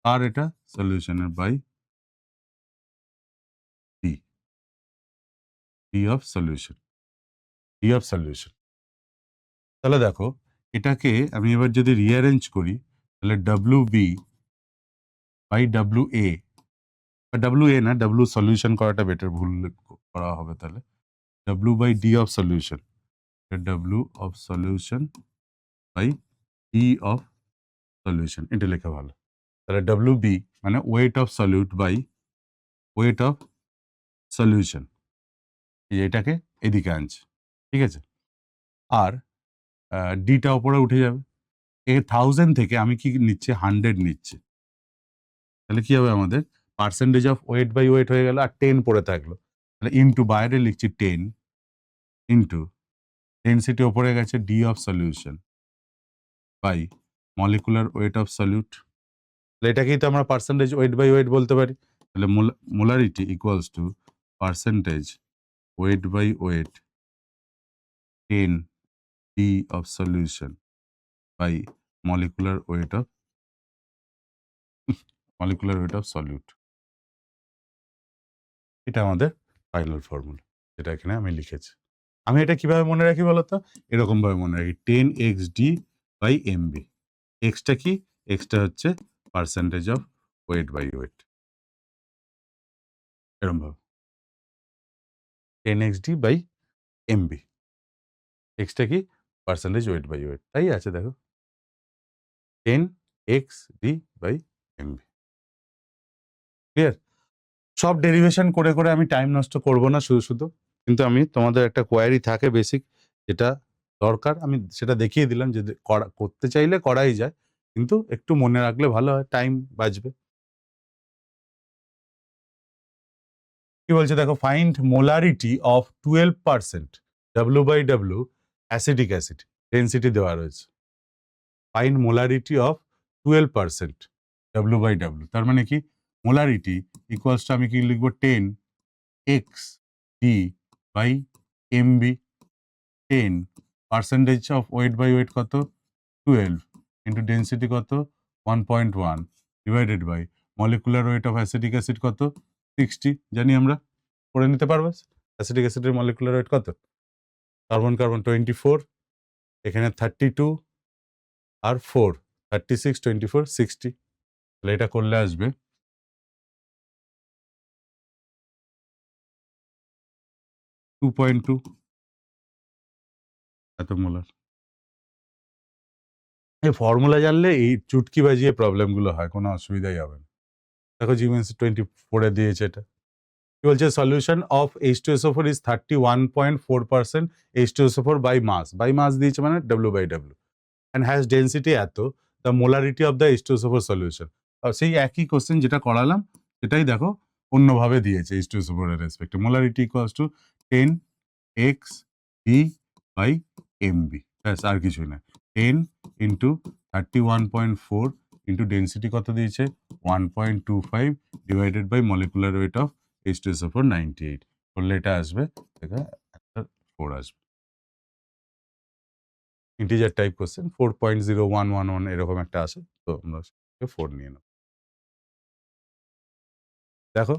আর এটা সলিউশনের by D, D of solution, D of solution. তাহলে দেখো, এটাকে আমি এবার যদি রিঅ্যারেঞ্জ করি, তাহলে W B by W A, W A না, ডাব্লু সলিউশন করাটা বেটার, ভুল করা হবে তাহলে। W by D of solution, W of solution by D of solution, এটা লেখা ভালো। তাহলে ডাব্লু বি মানে weight of solute by weight of solution, এটাকে এদিকে আনছে, ঠিক আছে। আর ডিটা ওপরে উঠে যাবে। 1000 থেকে আমি কি নিচ্ছি, 100 নিচ্ছি। তাহলে কি হবে আমাদের, percentage of weight by weight হয়ে গেল, আর 10 পড়ে থাকলো। তাহলে ইন্টু বাইরে লিখছি 10 ইন্টু ডেনসিটি ওপরে গেছে D of solution by molecular weight of solute. তাহলে এটাকেই তো আমরা পার্সেন্টেজ ওয়েট বাই ওয়েট বলতে পারি। তাহলে molarity equals to percentage weight by weight 10 D of solution by molecular weight of solute. এটা আমাদের ফাইনাল ফর্মুলা, যেটা এখানে আমি লিখেছি। আমি এটা কিভাবে মনে রাখি বলতো, এরকম ভাবে মনে রাখি 10 xd/mb। এক্সটা কি, এক্সটা হচ্ছে percentage of weight by weight, এরকম ভাবে 10 xd/mb। এক্সটা কি, পার্সেন্টেজ ওয়েট বাই ওয়েট, তাই আছে দেখো 10 xd/mb। ক্লিয়ার? সব ডেরিভেশন করে করে আমি টাইম নষ্ট করব না শুধু শুধু, কিন্তু আমি তোমাদের একটা কোয়ারি থাকে বেসিক, যেটা দরকার আমি সেটা দেখিয়ে দিলাম, যে করতে চাইলে করাই যায়, কিন্তু একটু মনে রাখলে ভালো হয়, টাইম বাঁচবে। কি বলছে দেখো, find molarity of 12% W/W acetic acid, density দেওয়া রয়েছে। ফাইন্ড মোলারিটি অফ 12% W/W, তার মানে কি, মোলারিটি ইকুয়ালস টু আমি কি লিখবো, 10 xd/mb। 10 percentage of weight by weight কত, 12 ইন্টু ডেন্সিটি কত, 1.1 divided by molecular weight of acetic acid কত, 60 জানি আমরা, করে নিতে পারবো। অ্যাসিটিক অ্যাসিডের মলিকুলার ওয়েট কত, কার্বন কার্বন 24, এখানে 32 আর 4, 36, 24, 60। তাহলে এটা করলে আসবে 2.2 এত মোলার। এই ফর্মুলা জানলে এই চুটকি বাজিয়ে প্রবলেমগুলো হয়, কোনো অসুবিধাই হবে না। দেখো জিমেন্সি 24 দিয়েছে এটা। কি বলছে, solution of H2SO4 is 31.4% H2SO4 by mass, দিয়েছে মানে W/W। and has density এত, the molarity of the H2SO4 solution. সেই একই কোশ্চেন যেটা করালাম সেটাই দেখো অন্যভাবে দিয়েছে H2SO4 এর রেসপেক্টে। Molarity equals to 10 x d by mb, ব্যাস আর কিছুই না। 10 ইন্টু 31.4 ইন্টু ডেন্সিটি কত দিয়েছে 1.25 divided by molecular weight of H2SO4 98 করলে এটা আসবে, এটা 4 আসবে। ইন্টিজার টাইপ কোশ্চেন 4.0111 এরকম একটা আসে, তো আমরা 4 নিয়ে নেব। দেখো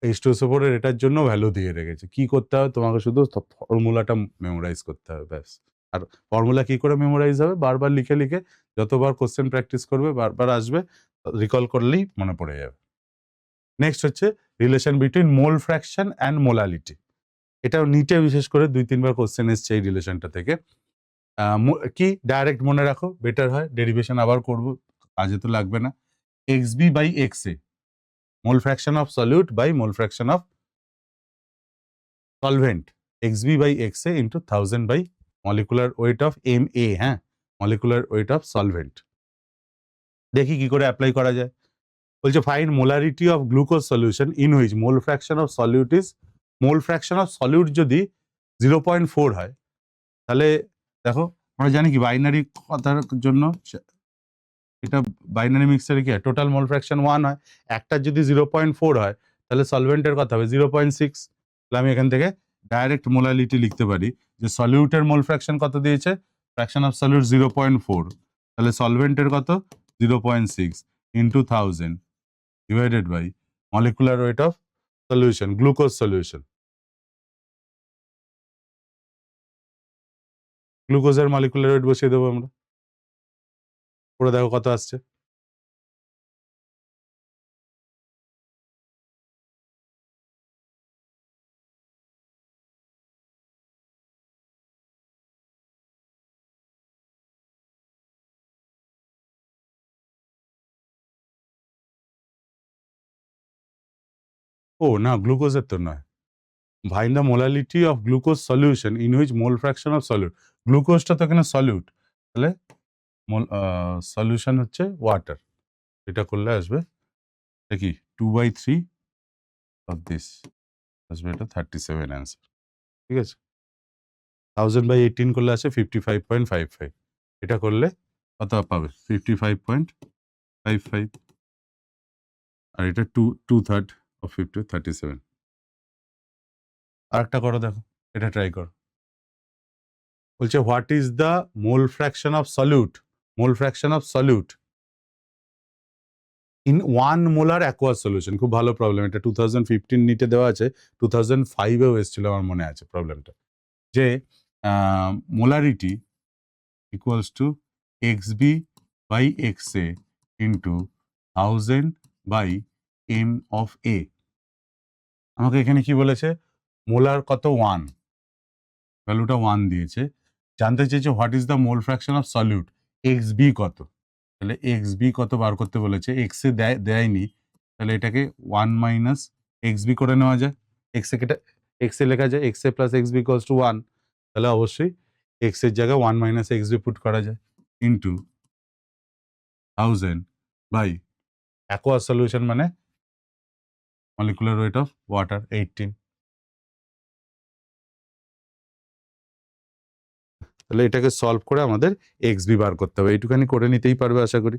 H2SO4 এর এটার জন্য ভ্যালু দিয়ে রেখেছে। কি করতে হবে তোমাকে, শুধু ফর্মুলাটা মেমোরাইজ করতে হবে, ব্যাস। আর ফর্মুলা কি করে মেমোরাইজ হবে, বারবার লিখে লিখে যতবার কোশ্চেন প্র্যাকটিস করবে বারবার আসবে, রিকল করলেই মনে পড়ে যাবে। নেক্সট হচ্ছে relation between mole fraction and molality. এটাও নিটে বিশেষ করে 2-3 বার কোশ্চেন এসছে এই রিলেশনটা থেকে। কি ডাইরেক্ট মনে রাখো, বেটার হয়, ডেরিভেশন আবার করব, কাজে তো লাগবে না। xb by xa, mole fraction of solute by mole fraction of solvent, xb by xa into 1000 by molecular weight of ma, হ্যাঁ, মলিকুলার ওয়েট অফ সলভেন্ট। দেখি কি করে অ্যাপ্লাই করা যায়। বলছে find molarity of glucose solution in which mole fraction of solute is, mole fraction of solute যদি 0.4 হয়, তাহলে দেখো আমরা জানি কি বাইনারি কথার জন্য এটা বাইনারি মিক্সচারে কি হয়, টোটাল মোল ফ্র্যাকশন 1 হয়, একটা যদি 0.4 হয় তাহলে সলভেন্টের কথা হবে 0.6। তাহলে আমি এখান থেকে ডাইরেক্ট মোলালিটি লিখতে পারি যে সলিউটের মোল ফ্র্যাকশন কত দিয়েছে, ফ্র্যাকশন অফ সলিউট 0.4, তাহলে সলভেন্টের কত 0.6 into 1000 divided by molecular weight of solution, glucose solution. গ্লুকোজের মলিকুলার ওয়েট বসিয়ে দেবো আমরা, পুরো দেখো কত আসছে। ও না, গ্লুকোজের তো নয়। Find the molality of glucose solution in which mole fraction of solute, গ্লুকোজটা তো এখানে সলিউট, তাহলে সলিউশন হচ্ছে ওয়াটার, এটা করলে আসবে এটা কি 2/3 অফ দিস, আসবে এটা 37 অ্যান্সার। ঠিক আছে, 1000/18 করলে আসে 55.55, এটা করলে কত পাবে 55.55, আর এটা 2/3 অফ 37। আর একটা করো, দেখো এটা ট্রাই করো। বলছে what is the mole fraction of solute, mole fraction of solute in 1 molar aqueous solution. খুব ভালো প্রবলেম এটা, 2015 নিটে দেওয়া আছে, 2005-এও এসেছিল আমার মনে আছে প্রবলেমটা, যে molarity equals to xb by xa into 1000 by m of a। আমাকে এখানে কি বলেছে, মোলার কত 1, ভ্যালুটা 1 দিয়েছে, জানতে চেয়েছে what is the mole fraction of solute, xb কত, তাহলে xb কত বার করতে বলেছে, xa দেয়নি, তাহলে এটাকে 1 মাইনাস xb করে নেওয়া যায়, xa লেখা যায় xa plus xb equals to 1, তাহলে অবশ্যই x এর জায়গায় 1 মাইনাস xb পুট করা যায় ইন্টু 1000 বাই অ্যাকোয়াস সলিউশন মানে মলিকুলার ওয়েট অফ ওয়াটার 18। তাহলে এটাকে সলভ করে আমাদের xb বার করতে হবে, এইটুখানি করে নিতেই পারবে আশা করি।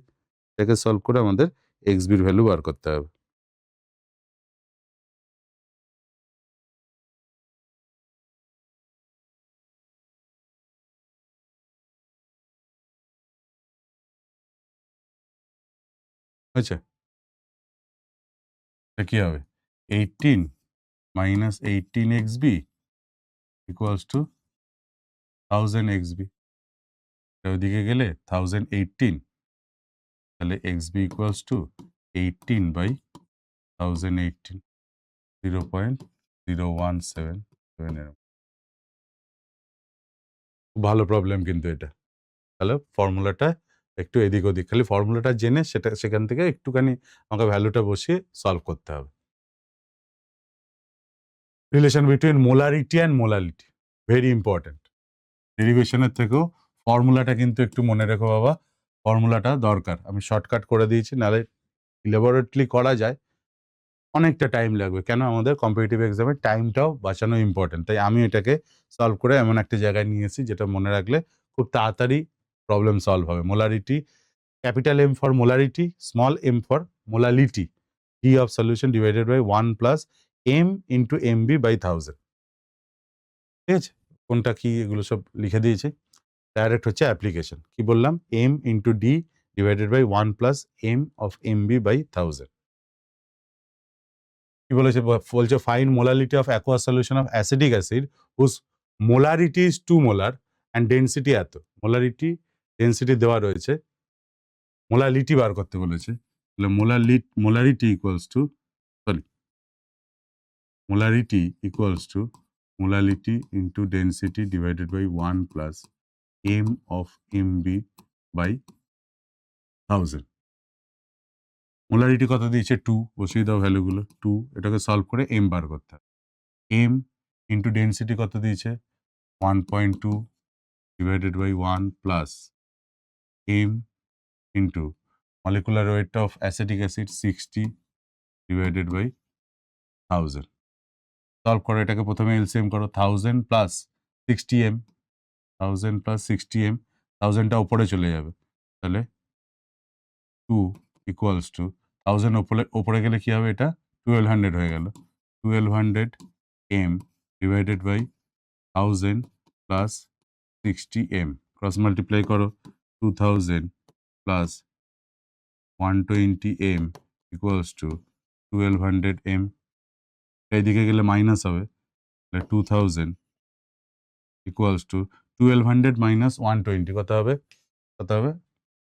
এটাকে সলভ করে আমাদের xb এর ভ্যালু বার করতে হবে। হয়েছে, এটা কি হবে 18 minus 18 xb equals to 1000 xb, ওইদিকে গেলে 1018, তাহলে xb ইকুয়ালস টু 18 বাই 1018, 0.0177। ভালো প্রবলেম কিন্তু এটা। তাহলে ফর্মুলাটা একটু এদিক ওদিক, খালি ফর্মুলাটা জেনে সেখান থেকে একটুখানি আমাকে ভ্যালুটা বসিয়ে সলভ করতে হবে। Relation between molarity and molality very important, ডেরিভেশনের থেকেও ফর্মুলাটা কিন্তু একটু মনে রেখো বাবা, ফর্মুলাটা দরকার। আমি শর্টকাট করে দিয়েছি, নাহলে ইলাবোরেটলি করা যায়, অনেকটা টাইম লাগবে। কেন? আমাদের কম্পিটিটিভ এক্সামে টাইমটাও বাঁচানো ইম্পর্টেন্ট। তাই আমি এটাকে সলভ করে এমন একটা জায়গায় নিয়ে এসেছি যেটা মনে রাখলে খুব তাড়াতাড়ি প্রবলেম সলভ হবে। Molarity, capital M for molarity, small M for molality, D of solution divided by 1 plus M into MB by 1000। ঠিক আছে? কোনটা কি এগুলো সব লিখে দিয়েছি। ডাইরেক্ট হচ্ছে অ্যাপ্লিকেশন। কি বললাম? M into D divided by 1 plus M of MB by 1000। কি বলেছে? বলছে find molarity of aqueous solution of acidic acid whose molarity is 2 molar and density এত। মোলারিটি, ডেনসিটি দেওয়া রয়েছে, মোলালিটি বার করতে বলেছে। তাহলে molarity equals to, sorry, molarity equals to molality into density divided by 1 plus M of MB by 1000। Molarity কত দিয়েছে? 2, বসিয়ে দাও ভ্যালুগুলো। 2, এটাকে সলভ করে এম বার করতে হবে। এম ইন্টু ডেনসিটি কত দিয়েছে? 1.2 divided by 1 plus m into molecular weight of acetic acid 60 divided by 1000. Solve করো এটাকে, প্রথমে এলসিএম করো। 1000 প্লাস 60m, 1000 প্লাস 60m, 1000টা উপরে চলে যাবে, তাহলে 2 ইকুয়ালস টু 1000 উপরে গেলে কি হবে? এটা 1200 হয়ে গেল। 1200 m divided by 1000 plus 60m, cross multiply করো। 2000 plus 120 m equals to 1200 m। এইদিকে গেলে মাইনাস হবে, তাহলে 2000 ইকুয়ালস টু 1200 মাইনাস 120 কত হবে? কত হবে?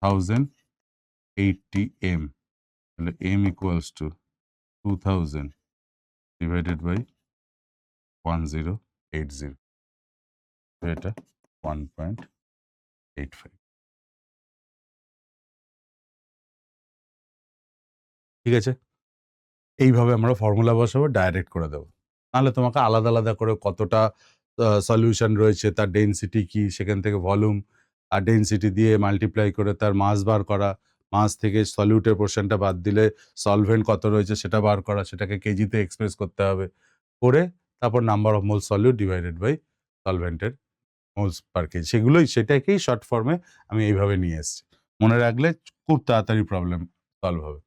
1080 m। তাহলে m equals to 2000 divided by 1080, এটা 1.85। ঠিক আছে? এইভাবে আমরা ফর্মুলা বসাবো, ডাইরেক্ট করে দেবো। নাহলে তোমাকে আলাদা আলাদা করে কতটা সলিউশন রয়েছে, তার ডেনসিটি কি, সেখান থেকে ভলিউম আর ডেনসিটি দিয়ে মাল্টিপ্লাই করে তার মাস বার করা, মাস থেকে সলিউটের পোর্শনটা বাদ দিলে সলভেন্ট কত রয়েছে সেটা বার করা, সেটাকে কেজিতে এক্সপ্রেস করতে হবে, করে তারপর number of mole solute divided by সলভেন্টের মোলস পার কেজি, সেটাকেই শর্ট ফর্মে আমি এইভাবে নিয়ে এসেছি। মনে রাখলে খুব তাড়াতাড়ি প্রবলেম সলভ হবে।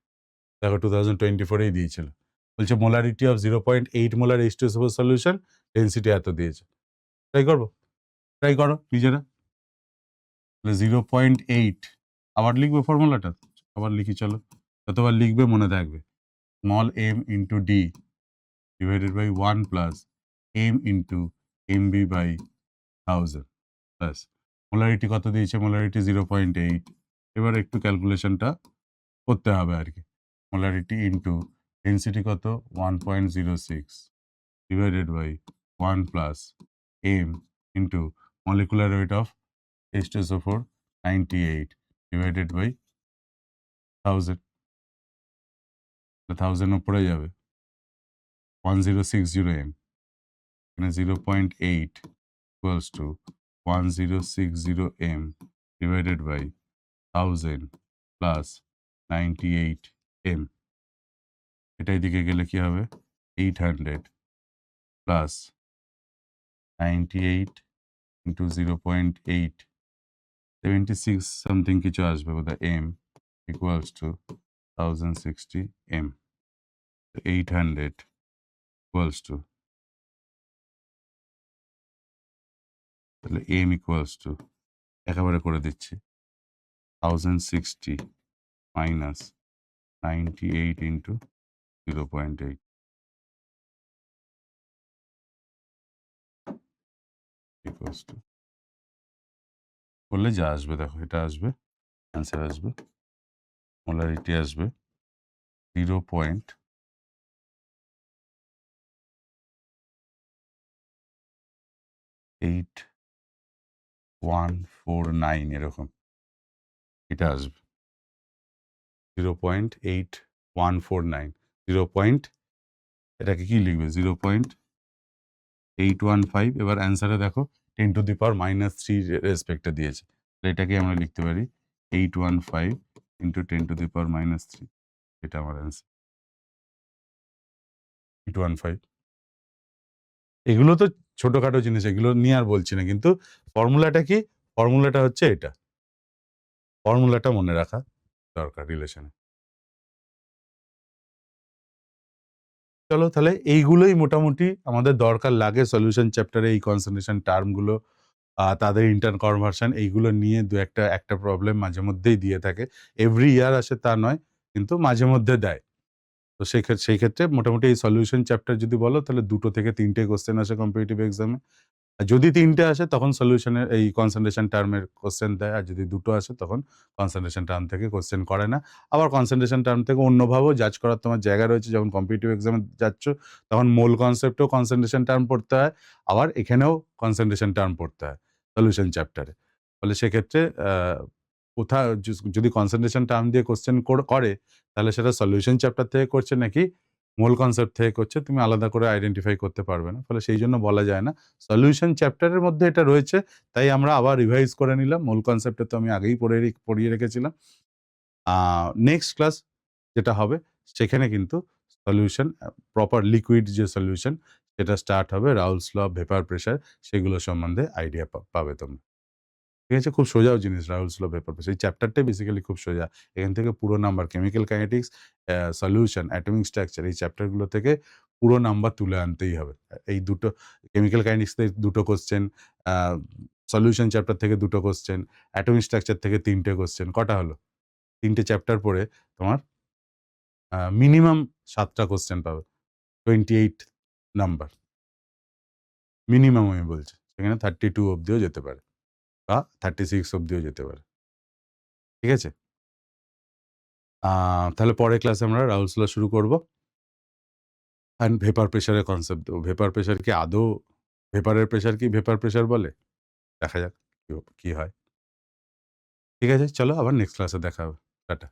দেখো 2024-এই দিয়েছিল, বলছে molarity of 0.8 molar H2SO4 solution, density এত দিয়েছে। ট্রাই করবো? ট্রাই করো নিজেরা। 0.8 আবার লিখবে ফর্মুলাটা, আবার লিখি চলো, যতবার লিখবে মনে থাকবে। Small m into D divided by 1 plus m into MB by 1000 plus molarity কত দিয়েছে? মোলারিটি 0.8। এবার একটু ক্যালকুলেশনটা করতে হবে আর কি। মোলারিটি ইন্টু ডেনসিটি কত? 1.06 divided by 1 plus m into molecular weight of H2SO4 98 divided by 1000. 1000 উপরে যাবে, 1060 m, এখানে 0.8 equals to 1060 m divided by 1000 plus 98 m. এটা এদিকে গেলে কি হবে? 800 plus 98 into 0.8, 76 something কিছু আসবে বোধহয়, m equals to 1060 m. 800 equals to, তাহলে m equals to, একেবারে করে দিচ্ছি, 1060 minus 98 into 0.8 equals to, করলে যা আসবে দেখো, এটা আসবে, অ্যান্সার আসবে, মোলারিটি আসবে 0.8149 এরকম এটা আসবে। 0.8149, 0. এটাকে কি লিখবে? 0.815। এবার অ্যান্সারে দেখো 10⁻³ রেসপেক্টে দিয়েছে। তো এটাকে আমরা লিখতে পারি 815 × 10⁻³ এটা আমার অ্যান্সার। 815 এগুলো তো ছোটখাটো জিনিস, এগুলো নিয়ে আর বলছি না, কিন্তু ফর্মুলাটা কি? ফর্মুলাটা হচ্ছে এটা। ফর্মুলাটা মনে রাখা দরকার রিলেশনে। চলো তাহলে এইগুলোই মোটামুটি আমাদের দরকার লাগে সলিউশন চ্যাপ্টারে, এই কনসেন্ট্রেশন টার্মগুলো, তাদের ইন্টার কনভার্সন, এইগুলো নিয়ে একটা প্রবলেম মাঝে মধ্যেই দিয়ে থাকে। এভরি ইয়ার আসে তা নয়, কিন্তু মাঝে মধ্যে দেয়। তো সেই ক্ষেত্রে মোটামুটি এই সলিউশন চ্যাপ্টার যদি বলো তাহলে 2 থেকে 3টে কোশ্চেন আসে কম্পিটিটিভ এক্সামে। আর যদি 3টে আসে তখন সলিউশনের এই কনসেন্ট্রেশন টার্মের কোশ্চেন দেয়, আর যদি 2টো আসে তখন কনসেন্ট্রেশন টার্ম থেকে কোশ্চেন করে না। আবার কনসেন্ট্রেশন টার্ম থেকে অন্যভাবেও জাজ করার তোমার জায়গা রয়েছে। যখন কম্পিটিটিভ এক্সামে যাচ্ছ তখন মোল কনসেপ্টেও কনসেন্ট্রেশন টার্ম পড়তে হয়, আবার এখানেও কনসেন্ট্রেশন টার্ম পড়তে হয় সলিউশন চ্যাপ্টারে। ফলে সেক্ষেত্রে কোথাও যদি কনসেন্ট্রেশন টার্ম দিয়ে কোশ্চেন করে তাহলে সেটা সলিউশন চ্যাপ্টার থেকে করছে নাকি মূল কনসেপ্ট থেকে করছে তুমি আলাদা করে আইডেন্টিফাই করতে পারবে না। ফলে সেই জন্য বলা যায় না। সলিউশন চ্যাপ্টারের মধ্যে এটা রয়েছে, তাই আমরা আবার রিভাইজ করে নিলাম। মূল কনসেপ্টে তো আমি আগেই পড়িয়ে রেখেছিলাম। নেক্সট ক্লাস যেটা হবে সেখানে কিন্তু সলিউশন, প্রপার লিকুইড যে সলিউশন সেটা স্টার্ট হবে, রাউলস ল, ভেপার প্রেশার, সেগুলো সম্বন্ধে আইডিয়া পাবে তোমরা। ঠিক আছে? খুব সোজাও জিনিস রাউলস ল, ভেপার প্রেশার। এই চ্যাপ্টারটাই বেসিক্যালি খুব সোজা। এখান থেকে পুরো number chemical kinetics, solution, atomic structure, এই চ্যাপ্টারগুলো থেকে পুরো নাম্বার তুলে আনতেই হবে। এই দুটো কেমিক্যাল কাইনেটিক্স থেকে 2টো কোশ্চেন, আ সলিউশন চ্যাপ্টার থেকে 2টো কোশ্চেন, অ্যাটমিক স্ট্রাকচার থেকে 3টে কোশ্চেন। কটা হলো? 3টে চ্যাপ্টার পড়ে তোমার মিনিমাম 7টা কোশ্চেন পাবে। 28 নাম্বার। মিনিমাম আমি বলছি। সেখানে 32 অব্দিও যেতে পারে বা 36 অব্দিও যেতে পারে। ঠিক আছে? তাহলে পরের ক্লাসে আমরা রাউলস ল শুরু করব। অ্যান্ড ভেপার প্রেশারের কনসেপ্ট দেবো। ভেপার প্রেশার কি আদৌ ভেপারের প্রেশার কি ভেপার প্রেশার বলে? দেখা যাক কি হয়। ঠিক আছে? চলো আবার নেক্সট ক্লাসে দেখা হবে। টাটা।